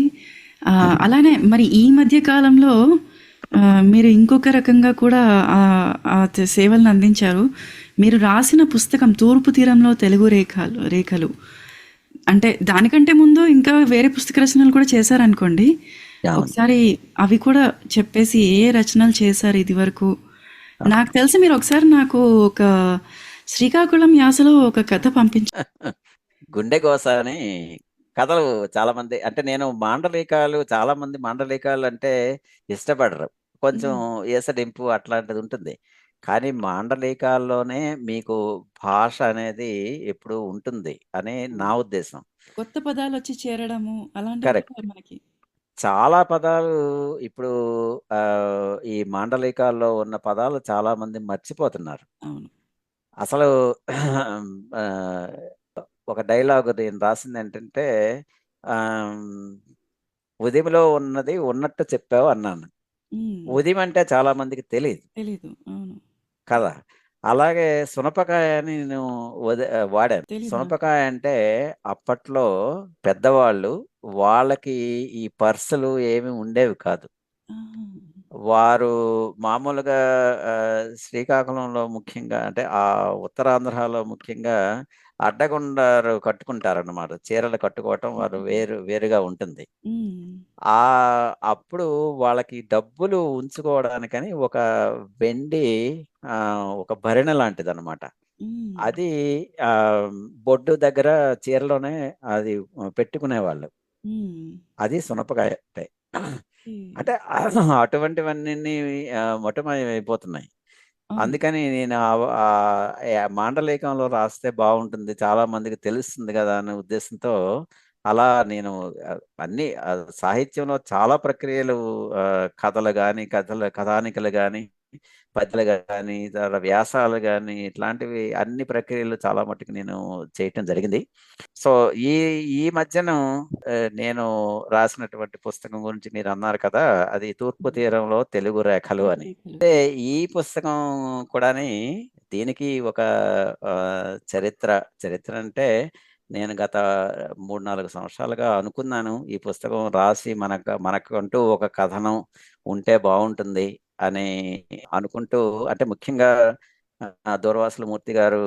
అలానే మరి ఈ మధ్య కాలంలో మీరు ఇంకొక రకంగా కూడా సేవలను అందించారు. మీరు రాసిన పుస్తకం 'తూర్పు తీరంలో తెలుగు రేఖలు' అంటే దానికంటే ముందు ఇంకా వేరే పుస్తక రచనలు కూడా చేశారనుకోండి. అవును. ఒకసారి అవి కూడా చెప్పేసి ఏ ఏ రచనలు చేశారు ఇదివరకు? నాకు తెలిసి మీరు ఒకసారి నాకు ఒక శ్రీకాకుళం యాసలో ఒక కథ పంపించారు. గుండె కోస అని కథలు చాలామంది అంటే నేను చాలామంది మాండలికాలు అంటే ఇష్టపడరు. కొంచెం హ్మ్. ఈసడింపు అట్లాంటిది ఉంటుంది. కానీ మాండలికాల్లోనే మీకు భాష అనేది ఎప్పుడూ ఉంటుంది అని నా ఉద్దేశం. కొత్త పదాలొచ్చి చేరడము అలాంటివి కరెక్ట్. కూడా మనకి. చాలా పదాలు ఇప్పుడు ఈ మాండలికాల్లో ఉన్న పదాలు చాలామంది మర్చిపోతున్నారు. అవును. అసలు ఆహ్, ఒక డైలాగ్ నేను రాసిందేంటంటే ఆహ్, "ఉదిమిలో ఉన్నది ఉన్నట్టు చెప్పావు" అన్నాను. హ్మ్. ఉదిమ అంటే చాలా మందికి తెలీదు తెలీదు. అవును. కదా! అలాగే సునపకాయ అని నేను వాడాను. తెలీదు నాకు. సునపకాయ అంటే అప్పట్లో పెద్దవాళ్ళు వాళ్ళకి ఈ పర్సులు ఏమి ఉండేవి కాదు. ఆహా! వారు మామూలుగా శ్రీకాకుళంలో ముఖ్యంగా అంటే ఉత్తరాంధ్రలో ముఖ్యంగా అడ్డగుండాలు కట్టుకుంటారన్నమాట. చీరలు కట్టుకోవటం వారు హుహుహు. వేరుగా ఉంటుంది. హ్మ్. అప్పుడు వాళ్ళకి డబ్బులు ఉంచుకోవడానికని ఒక వెండి ఒక భరిణె లాంటిదన్నమాట. హ్మ్. అది ఆహ్, బొడ్డు దగ్గర చీరలోనే అది పెట్టుకునేవాళ్ళు. హ్మ్. అది సునపకాయ అంటే. ఓకే. అంటే అటువంటివన్నీని మటుమాయమైపోతున్నాయి. అవును. అందుకని నేను మాండలికంలో రాస్తే బావుంటుంది. చాలా మందికి తెలుస్తుంది గదా! అనే ఉద్దేశంతో అలా నేను సాహిత్యంలో చాలా ప్రక్రియలు కథలు గాని, కథానికలు గాని, పద్యాలు గాని, వ్యాసాలు గాని ఇట్లాంటివి అన్ని ప్రక్రియలు చాలా మట్టుకు నేను చేయటం జరిగింది. సో, ఈ ఈ మధ్యన నేను రాసినటువంటి పుస్తకం గురించి మీరన్నారు కదా! అది 'తూర్పు హ్మ్. తీరంలో తెలుగు రేఖలు' తెలుగు అని. రేఖలు. ఈ పుస్తకం కూడాని దీనికి ఒక చరిత్ర చరిత్ర అంటే నేను గత 3, 4 సంవత్సరాలుగా అనుకున్నాను. ఈ పుస్తకం రాసి మనకంటూ ఒక కథనం ఉంటే బావుంటుంది అని అనుకుంటూ అంటే ముఖ్యంగా దూర్వాసుల మూర్తి గారు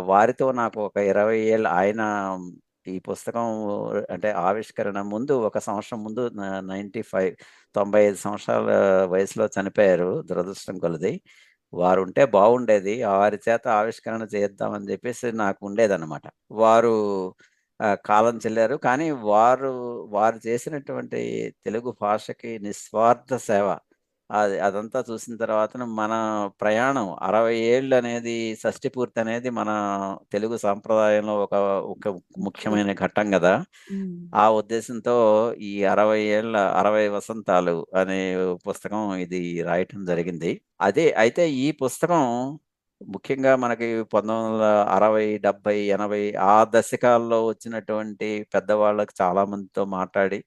వారితో నాకు ఒక 20 ఏళ్ళు ఆయన ఈ పుస్తకం అంటే ఆవిష్కరణ ముందు ఒక సంవత్సరం ముందు 95 సంవత్సరాల వయసులో చనిపోయారు దురదృష్టం కొలది. వారుంటే బావుండేది. వారి చేత ఆవిష్కరణ చేయిద్దామని జెప్పేసి నాకు ఉండేదనమాట. వారు కాలం చెల్లారు. కానీ వారు చేసినటువంటి తెలుగు భాషకి నిస్వార్థ సేవ అదంతా చూసిన తర్వాతన మన ప్రయాణం 60 ఏళ్ళనేది షష్టి పూర్తనేది మన తెలుగు సాంప్రదాయంలో ఒక ముఖ్యమైన. ముఖ్యమైన ఘట్టం గదా! హ్మ్. ఆ ఉద్దేశంతో ఈ 60 వసంతాలు అనే పుస్తకం ఇది రాయటం జరిగింది. అయితే ఈ పుస్తకం ముఖ్యంగా మనకి 1960, 70, 80 ఆ దశకాల్లో వచ్చినటువంటి పెద్దవాళ్ళకి చాలా మందితో మాట్లాడి,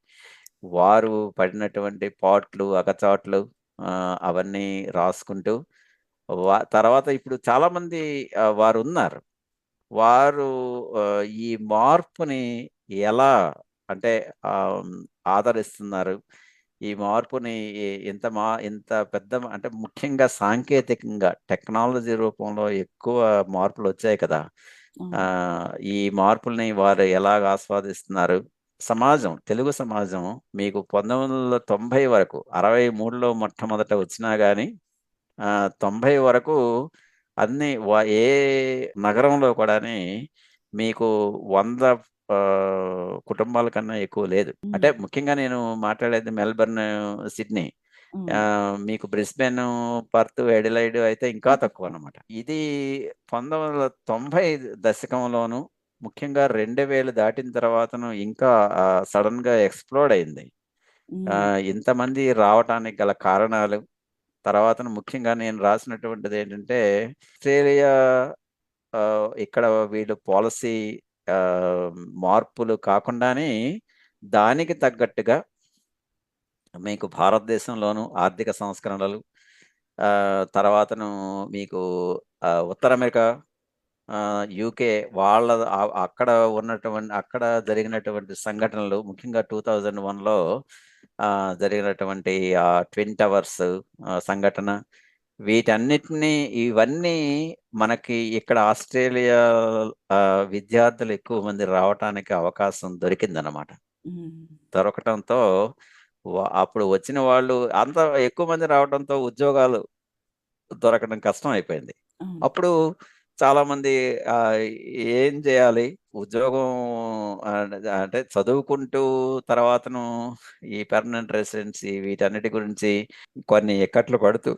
వారు పడినటువంటి పాట్లు, అగచాట్లు అవన్నీ రాసుకుంటూ, తర్వాత ఇప్పుడు చాలామంది వారున్నారు. వారు ఈ మార్పుని ఎలా అంటే ఆదరిస్తున్నారు? ఈ మార్పుని ఇంత పెద్ద అంటే ముఖ్యంగా సాంకేతికంగా టెక్నాలజీ రూపంలో ఎక్కువ మార్పులు వచ్చాయి కదా. ఆ, అవును. ఈ మార్పుల్ని వారు ఎలాగ ఆస్వాదిస్తున్నారు? సమాజం, తెలుగు సమాజం మీకు 1990 వరకు, 63లో మొట్టమొదట వచ్చినా గానీ 90 వరకు ఏ నగరంలో కూడాని మీకు 100 కుటుంబాల కన్నా ఎక్కువ లేదు. అంటే హ్మ్. ముఖ్యంగా నేను మాట్లాడేది మెల్బర్న్, సిడ్నీ. అవును. మీకు బ్రిస్బెన్, పర్త్, ఎడిలైడ్ అయితే ఇంకా తక్కువ అన్నమాట. ఇది 1990 దశకంలోను, ముఖ్యంగా 2000 దాటిన తర్వాతను ఇంకా సడన్ గా ఎక్స్ప్లోడ్ అయింది. హ్మ్. ఇంతమంది రావటానికి గల కారణాలు, తర్వాత ముఖ్యంగా నేను రాసినటువంటిది ఏంటంటే ఆస్ట్రేలియా, ఇక్కడ వీళ్ళు పాలసీ మార్పులు కాకుండానే దానికి తగ్గట్టుగా మీకు భారతదేశంలోను ఆర్థిక సంస్కరణలు, తర్వాతను మీకు ఉత్తర అమెరికా, యూకే వాళ్ళ అక్కడ జరిగినటువంటి సంఘటనలు, ముఖ్యంగా 2001లో జరిగినటువంటి ట్విన్ టవర్స్ సంఘటన, వీటన్నిటిని ఇవన్నీ మనకి ఇక్కడ ఆస్ట్రేలియా విద్యార్థులు ఎక్కువ మంది రావటానికి అవకాశం దొరికిందన్నమాట. హ్మ్. దొరకటంతో అప్పుడు వచ్చిన వాళ్ళు అంత ఎక్కువ మంది రావడంతో ఉద్యోగాలు దొరకడం కష్టం అయిపోయింది. అవును. అప్పుడు చాలామంది ఆహ్, ఏం చేయాలి? ఉద్యోగం అంటే చదువుకుంటూ తర్వాతను ఈ పెర్మనెంట్ రెసిడెన్సీ వీటన్నిటి గురించి కొన్ని ఇక్కట్లు పడుతూ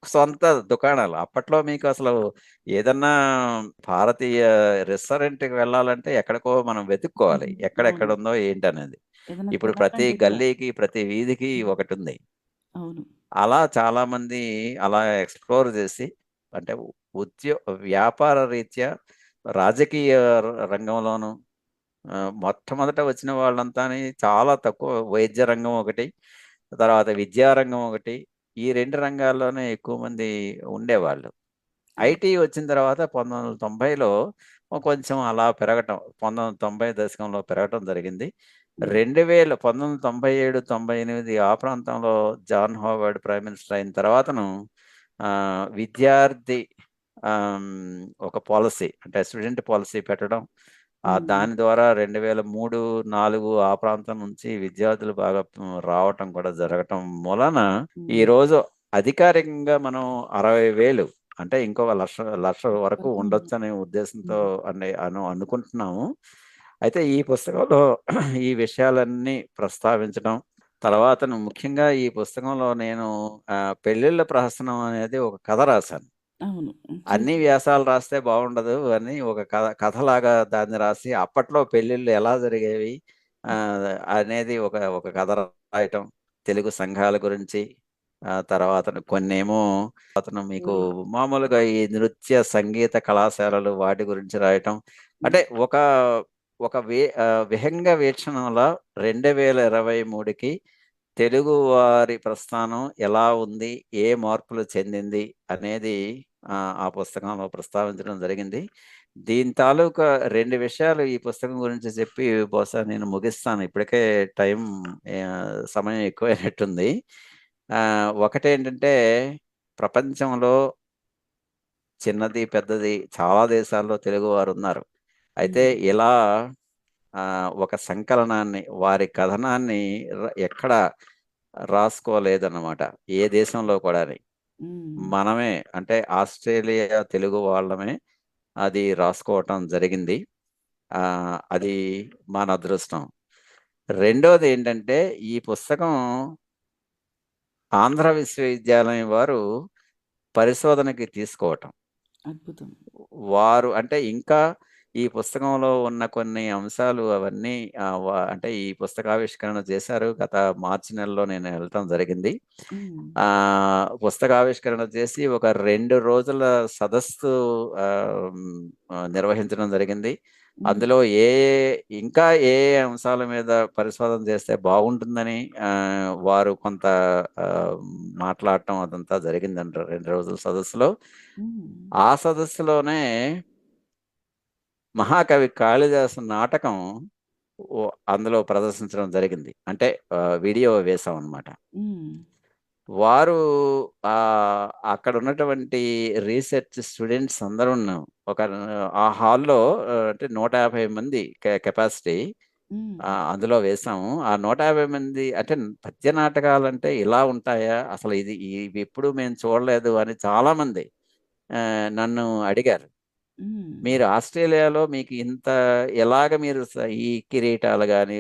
సొంత దుకాణాలు. అప్పట్లో మీకు అసలు ఏదన్నా భారతీయ రెస్టారెంట్‌కి వెళ్ళాలంటే ఎక్కడికో మనం వెతుక్కోవాలి. హుహు. అవును. ఎక్కడెక్కడుందో ఏంటనేది. ఏదైనా ఇప్పుడు ప్రతి కొనాలంటే కూడా. గల్లీకి, ప్రతి వీధికి హ్మ్. ఒకటుంది. అవును. అలా చాలామంది అలా ఎక్స్‌ప్లోర్ జేసి, అంటే ఉద్యో వ్యాపార రీత్యా, రాజకీయ రంగంలోను మొట్టమొదట వచ్చిన వాళ్ళంతాని చాలా తక్కువ. వైద్య రంగం ఒకటి, తర్వాత విద్యా రంగం ఒకటి. ఈ 2 రంగాల్లోనే ఎక్కువ మంది ఉండేవాళ్ళు. అవును. ఐటీ వచ్చిన తర్వాత 1990లో కొంచెం అలా పెరగటం, 1990 దశకంలో పెరగటం జరిగింది. హ్మ్. 1997, 98 ఆ ప్రాంతంలో జాన్ హోవర్డ్ ప్రైమ్ మినిస్టర్ అయిన తర్వాతను విద్యార్థి ఒక పాలిసీ, అంటే స్టూడెంట్ పాలిసీ పెట్టడం. హ్మ్. దాని ద్వారా 2003, 4 ఆ ప్రాంతం నుంచి విద్యార్థులు బాగా రావటం కూడా జరగటం మూలాన హ్మ్. ఈరోజు అధికారికంగా మనం 60,000, అంటే ఇంకొక లక్ష వరకు వరకు ఉంది. ఉండొచ్చనే ఉద్దేశంతో హ్మ్. అనుకుంటున్నాము. అయితే ఈ పుస్తకంలో ఈ విషయాలన్నీ ప్రస్తావించడం, తర్వాతను ముఖ్యంగా ఈ పుస్తకంలో నేను పెళ్ళిళ్ళ ప్రహసనం అనేది ఒక కథ రాశాను. అవును. అన్ని చూసాను. వ్యాసాలు రాస్తే బాగుండదు అని ఒక కథలాగా దాన్ని రాసి, అప్పట్లో పెళ్ళిళ్ళు ఎలా జరిగేవి హ్మ్. అనేది ఒక కథ రాయటం. తెలుగు సంఘాల గురించి, తర్వాతను కొన్నేమో అతను మీకు ఓహ్! మామూలుగా ఈ నృత్య, సంగీత కళాశాలలు వాటి గురించి రాయటం. హ్మ్. అంటే విహంగ వీక్షణంలా 2023కి తెలుగువారి ప్రస్థానం ఎలా ఉంది? ఏ మార్పులు చెందింది? అనేది ఆ పుస్తకంలో ప్రస్తావించడం జరిగింది. దీని తాలూకా 2 విషయాలు ఈ పుస్తకం గురించి చెప్పి బహుశా నేను ముగిస్తాను. ఇప్పటికే టైం సమయం ఎక్కువైనట్టుంది. ఒకటేంటంటే, ప్రపంచంలో చిన్నది, పెద్దది చాలా దేశాల్లో తెలుగువారున్నారు. అయితే హ్మ్. ఇలా ఒక సంకలనాన్ని, వారి కథనాన్ని ఎక్కడ రాసుకోలేదన్నమాట. ఏ దేశంలో కూడాని. హ్మ్. మనమే, అంటే ఆస్ట్రేలియా తెలుగు వాళ్ళమే అది రాసుకోవటం జరిగింది. అది మన అదృష్టం. రెండోదేంటంటే, ఈ పుస్తకం ఆంధ్ర విశ్వవిద్యాలయం వారు పరిశోధనకి తీసుకోవటం. అద్భుతం. వారు అంటే ఇంకా ఈ పుస్తకంలో ఉన్న కొన్ని అంశాలు అవన్నీ అంటే ఈ పుస్తకావిష్కరణ చేశారు. గత మార్చి నెలలో నేను వెళ్ళటం జరిగింది. హ్మ్. పుస్తకావిష్కరణ చేసి ఒక 2 రోజుల సదస్సు నిర్వహించడం జరిగింది. హ్మ్. అందులో ఇంకా అంశాల మీద పరిశోధన చేస్తే బాగుంటుందని వారు కొంత ఆహ్, మాట్లాడటం అదంతా జరిగిందంట 2 రోజుల సదస్సులో. హ్మ్. ఆ సదస్సులోనే మహాకవి కాళిదాసు నాటకం అందులో ప్రదర్శించడం జరిగింది. అంటే వీడియో వేశాం అనమాట. హ్మ్. వారు అక్కడ ఉన్నటువంటి రీసెర్చ్ స్టూడెంట్స్ అందరూను ఒక ఆ హాల్లో అంటే 150 మంది కెపాసిటీ. హ్మ్. అందులో వేశాము. ఆ 150 మంది అంటే పద్య నాటకాలంటే ఇలా ఉంటాయా? అసలు ఇవి ఎప్పుడు మేము చూడలేదు అని చాలామంది నన్ను అడిగారు. హ్మ్. మీరు ఆస్ట్రేలియాలో మీకు ఎలాగ మీరు ఈ కిరీటాలు గాని,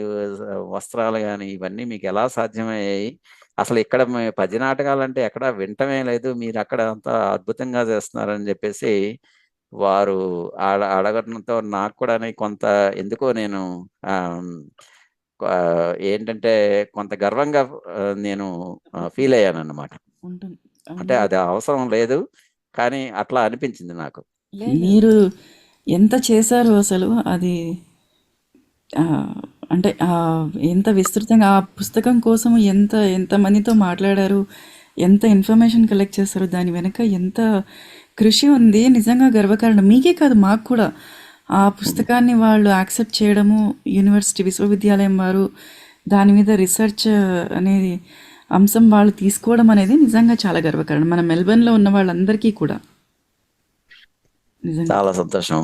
వస్త్రాలు గాని ఇవన్నీ మీకెలా సాధ్యమయ్యాయి? అసలు ఇక్కడ పద్య నాటకాలంటే ఎక్కడా వినటమే లేదు. మీరక్కడ అంత అద్భుతంగా చేస్తున్నారని జెప్పేసి వారు అడగడంతో నాకు కూడాని కొంత ఎందుకో నేను ఆహ్, హ్మ్, ఏంటంటే కొంత గర్వంగా నేను తప్పకుండా ఫీల్ అయ్యానన్నమాట. ఉంటుంది. అంటే మీరు అది అవసరం లేదు. కానీ అట్లా అనిపించింది నాకు. లేదు. మీరు ఎంత చేశారో అసలు అది అంటే ఎంత విస్తృతంగా ఆ పుస్తకం కోసం ఎంతమందితో మాట్లాడారు, ఎంత ఇన్ఫర్మేషన్ కలెక్ట్ చేశారు, దాని వెనక ఎంత కృషి ఉంది. నిజంగా గర్వకారణం. మీకే కాదు మాకు కూడా. ఆ పుస్తకాన్ని వాళ్ళు యాక్సెప్ట్ చేయడము, యూనివర్సిటీ విశ్వవిద్యాలయం వారు దాని మీద రీసెర్చ్ అనేది అంశం వాళ్ళు తీసుకోవడం అనేది నిజంగా చాలా గర్వకారణం. మన మెల్బర్న్‌లో ఉన్న వాళ్ళందరికీ కూడా. నిజంగా. చాలా సంతోషం.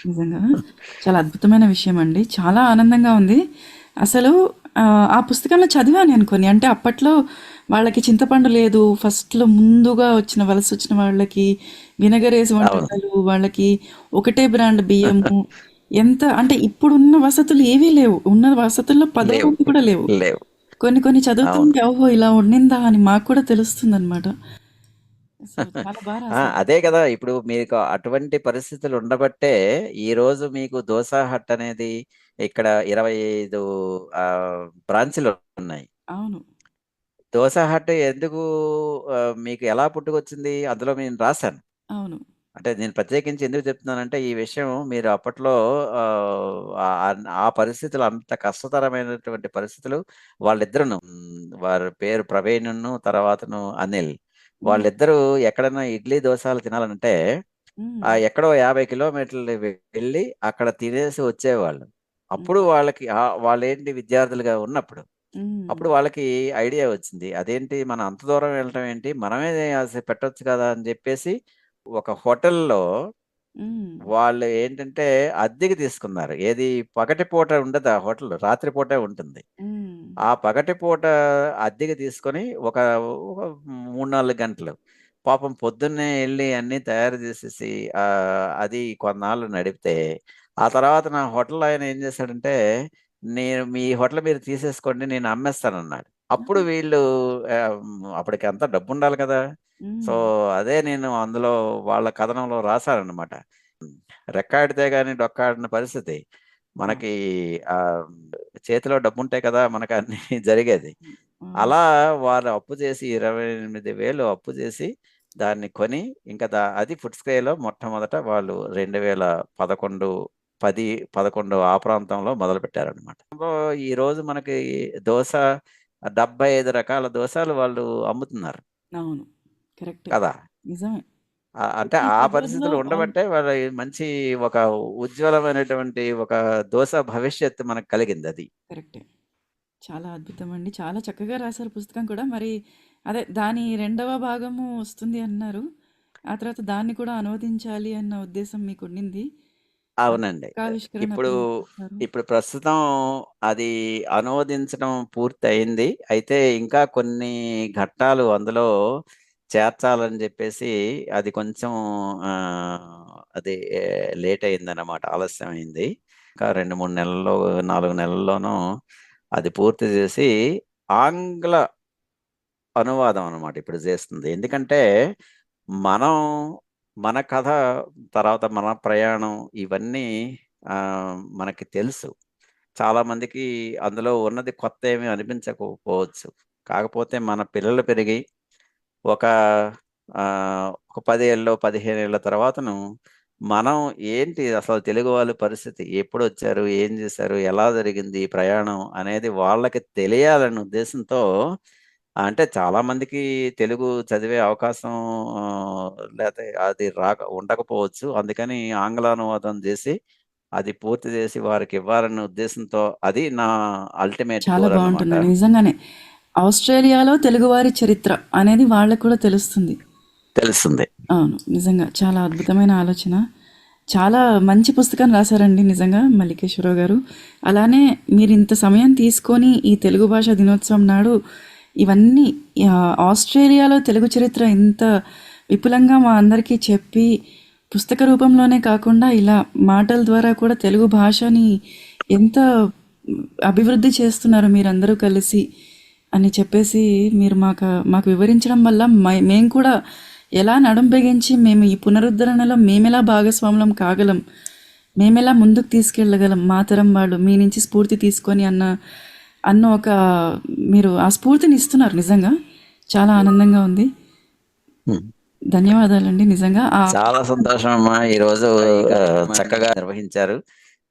నిజంగా. చాలా అద్భుతమైన విషయమండి. చాలా ఆనందంగా ఉంది. అసలు ఆ పుస్తకంలో చదివాను నేను కొన్ని. అంటే అప్పట్లో వాళ్ళకి చింతపండు లేదు. ఫస్ట్‌లో ముందుగా వలసొచ్చిన వాళ్ళకి వినగరేసి అవును. వంటకాలు, వాళ్ళకి ఒకటే బ్రాండ్ బియ్యము. అంటే ఇప్పుడున్న వసతులు ఏవీ లేవు. ఉన్న వసతుల్లో పదో లేవు. వంతు కూడా లేవు. లేవు. కొన్ని కొన్ని అవును. చదువుతుంటే ఓహో! ఇలా ఉండిందా అని మాకు కూడా తెలుస్తుందనమాట. సో, చాలా బా రాశారు. అదే కదా! ఇప్పుడు మీకు అటువంటి పరిస్థితులు ఉండబట్టే, ఈరోజు మీకు 'దోస హట్' అనేది ఇక్కడ 25 బ్రాంచులున్నాయి. అవును. 'దోస హట్' ఎందుకు మీకు ఎలా పుట్టుకొచ్చింది? అందులో నేను రాసాను. అవును. అంటే నేను ప్రత్యేకించి ఎందుకు చెప్తున్నానంటే, ఈ విషయం మీరు అప్పట్లో ఆ పరిస్థితులు అంత కష్టతరమైనటువంటి పరిస్థితులు వాళ్ళిద్దరును వారి పేరు ప్రవీణును, తర్వాతను అనిల్. హ్మ్. వాళ్ళిద్దరూ ఎక్కడన్నా ఇడ్లీ, దోసలు తినాలంటే హ్మ్. ఎక్కడో 50 కిలోమీటర్లు వెళ్ళి అక్కడ తినేసి వచ్చేవాళ్ళు. హ్మ్. అప్పుడు వాళ్ళేంటి విద్యార్థులుగా ఉన్నప్పుడు. హ్మ్. అప్పుడు వాళ్ళకి ఐడియా వచ్చింది. అదేంటి మనం అంత దూరం వెళ్ళటం ఏంటి? మనమే పెట్టొచ్చు కదా! అని జెప్పేసి ఒక హోటల్‌లో హ్మ్. వాళ్ళు ఏంటంటే అద్దెకి తీసుకున్నారు. ఏది పగటిపూట ఉండదు ఆ హోటల్. రాత్రి పూటే ఉంటుంది. హ్మ్. ఆ పగటిపూట అద్దెకి తీసుకొని ఒక 3, 4 గంటలు. పాపం పొద్దున్నే ఎళ్లి అన్నీ తయారు జేసేసి అది కొన్నాళ్ళు నడిపితే, ఆ తర్వాత నా హోటల్ ఆయన ఏం జేశాడంటే, మీ హోటల్ మీరు తీసేసుకోండి నేను అమ్మేస్తానన్నాడు. అప్పుడు వీళ్ళు అప్పటికి అంతా డబ్బుండాలి కదా! సో, హ్మ్. అదే నేను అందులో వాళ్ళ కథనంలో రాసాననమాట. రెక్కాడితే గాని డొక్కాడని పరిస్థితి. వావ్! మనకి ఆహ్, చేతిలో డబ్బుంటే కదా! మనకన్నీ జరిగేది. అవును. అలా వాళ్ళు అప్పు చేసి 28,000 అప్పు చేసి దాన్ని కొని ఇంకా అది ఫుట్‌స్క్రేలో మొట్టమొదట వాళ్ళు 2011, 10, 11 ఆ ప్రాంతంలో మొదలుపెట్టారనమాట. ఈరోజు మనకి దోస 75 రకాల దోసలు వాళ్ళు అమ్ముతున్నారు అవును. కరెక్టే. కదా! నిజమే. అంటే ఈ ఆ సబర్బ్‌లో పరిస్థితులు అవును. ఉండబట్టే వాళ్ళ మంచి ఒక ఉజ్వలమైనటువంటి ఒక దోస భవిష్యత్తు మనకు కలిగిందది. కరెక్టే. చాలా అద్భుతమండి. చాలా చక్కగా రాసారు పుస్తకం కూడా. మరి అదే దాని రెండవ భాగము వస్తుంది అన్నారు. ఆ తర్వాత దాన్ని కూడా అనువదించాలి అన్న ఉద్దేశం మీకుండింది. అవునండి. పుస్తకావిష్కరణ ఇప్పుడు, అప్పుడు చేస్తారు. ఇప్పుడు ప్రస్తుతం అది అనువదించడం పూర్తయింది. అయితే ఇంకా కొన్ని ఘట్టాలు అందులో చేర్చాలని జెప్పేసి అది కొంచెం అది లేట్ అయిందన్నమాట. ఆలస్యమైంది. ఇంకా 2, 3 నెలల్లో, 4 నెలల్లోనో అది పూర్తి జేసి ఆంగ్ల అనువాదం అన్నమాట ఇప్పుడు జేస్తుంది. ఎందుకంటే మనం మన కథ, తర్వాత మన ప్రయాణం ఇవన్నీ మనకి తెలుసు. చాలా మందికి అందులో ఉన్నది కొత్తేమీ అనిపించకపోవచ్చు. కాకపోతే మన పిల్లలు పెరిగి ఒక ఒక 10 ఏళ్ళో, 15 ఏళ్ల తర్వాతను మనం ఏంటి అసలు తెలుగు వాళ్ళ పరిస్థితి? ఎప్పుడొచ్చారు? ఏం జేశారు? ఎలా జరిగింది ఈ ప్రయాణం? అనేది వాళ్ళకి తెలియాలనే ఉద్దేశంతో అంటే చాలా మందికి తెలుగు చదివే అవకాశం లేతే అది ఉండకపోవచ్చు. అందుకని ఆంగ్లానువాదం జేసి అది పూర్తి చేసి వారికి ఇవ్వాలన్న ఉద్దేశంతో అది నా అల్టిమేట్ చాలా గోల్ అన్నమాట. బాగుంటుందండి నిజంగానే. ఆస్ట్రేలియాలో తెలుగువారి చరిత్ర అనేది వాళ్ళకు కూడా తెలుస్తుంది. తెలుస్తుంది. అవును. నిజంగా చాలా అద్భుతమైన ఆలోచన. చాలా మంచి పుస్తకం రాశారండి నిజంగా మల్లికేశ్వరరావు గారు. అలానే మీరు ఇంత సమయం తీసుకొని ఈ తెలుగు భాష దినోత్సవం నాడు ఇవన్నీ ఆస్ట్రేలియాలో తెలుగు చరిత్ర ఇంత విపులంగా మా అందరికీ చెప్పి పుస్తక రూపంలోనే కాకుండా ఇలా మాటల ద్వారా కూడా తెలుగు భాషని ఎంత అభివృద్ధి చేస్తున్నారు మీరందరూ కలిసి అని చెప్పేసి మీరు మాకు వివరించడం వల్ల మేము కూడా ఎలా నడుం బిగించి మేము ఈ పునరుద్ధరణలో మేమెలా భాగస్వాములం కాగలం, మేమెలా ముందుకు తీసుకెళ్ళగలం, మా తరం వాళ్ళు మీ నుంచి స్ఫూర్తి తీసుకొని అన్న ఒక మీరు ఆ స్ఫూర్తిని ఇస్తున్నారు. నిజంగా చాలా ఆనందంగా ఉంది. హ్మ్. ధన్యవాదాలండి నిజంగా. చాలా సంతోషం అమ్మా. ఈరోజు చక్కగా నిర్వహించారు.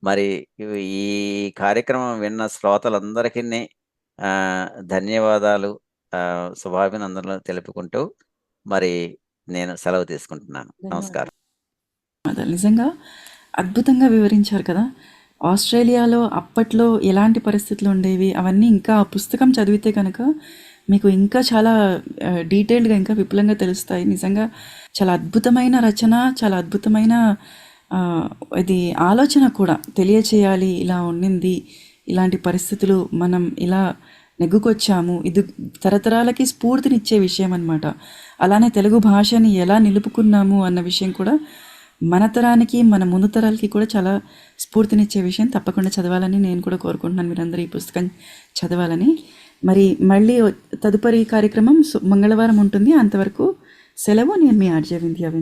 మరి ఈ కార్యక్రమం విన్న శ్రోతలందరికీ ధన్యవాదాలు, శుభాభినందనలు తెలుపుకుంటూ మరి నేను సెలవు తీసుకుంటున్నాను. నమస్కారం. నిజంగా అద్భుతంగా వివరించారు కదా. ఆస్ట్రేలియాలో అప్పట్లో ఎలాంటి పరిస్థితులు ఉండేవి అవన్నీ ఇంకా ఆ పుస్తకం చదివితే కనుక మీకు ఇంకా చాలా డీటెయిల్డ్గా ఇంకా విపులంగా తెలుస్తాయి. నిజంగా చాలా అద్భుతమైన రచన, చాలా అద్భుతమైన ఇది ఆలోచన కూడా తెలియచేయాలి. ఇలా ఉండింది, ఇలాంటి పరిస్థితులు మనం ఇలా నెగ్గుకొచ్చాము, ఇది తరతరాలకి స్ఫూర్తినిచ్చే విషయం అన్నమాట. అలానే తెలుగు భాషని ఎలా నిలుపుకున్నాము అన్న విషయం కూడా మన తరానికి మన ముందు తరాలకి కూడా చాలా స్ఫూర్తినిచ్చే విషయం. తప్పకుండా చదవాలని నేను కూడా కోరుకుంటున్నాను. మీరందరూ ఈ పుస్తకం చదవాలని. మరి మళ్ళీ తదుపరి కార్యక్రమం మంగళవారం ఉంటుంది. అంతవరకు సెలవు. నేను మీ ఆర్జే వింధ్య.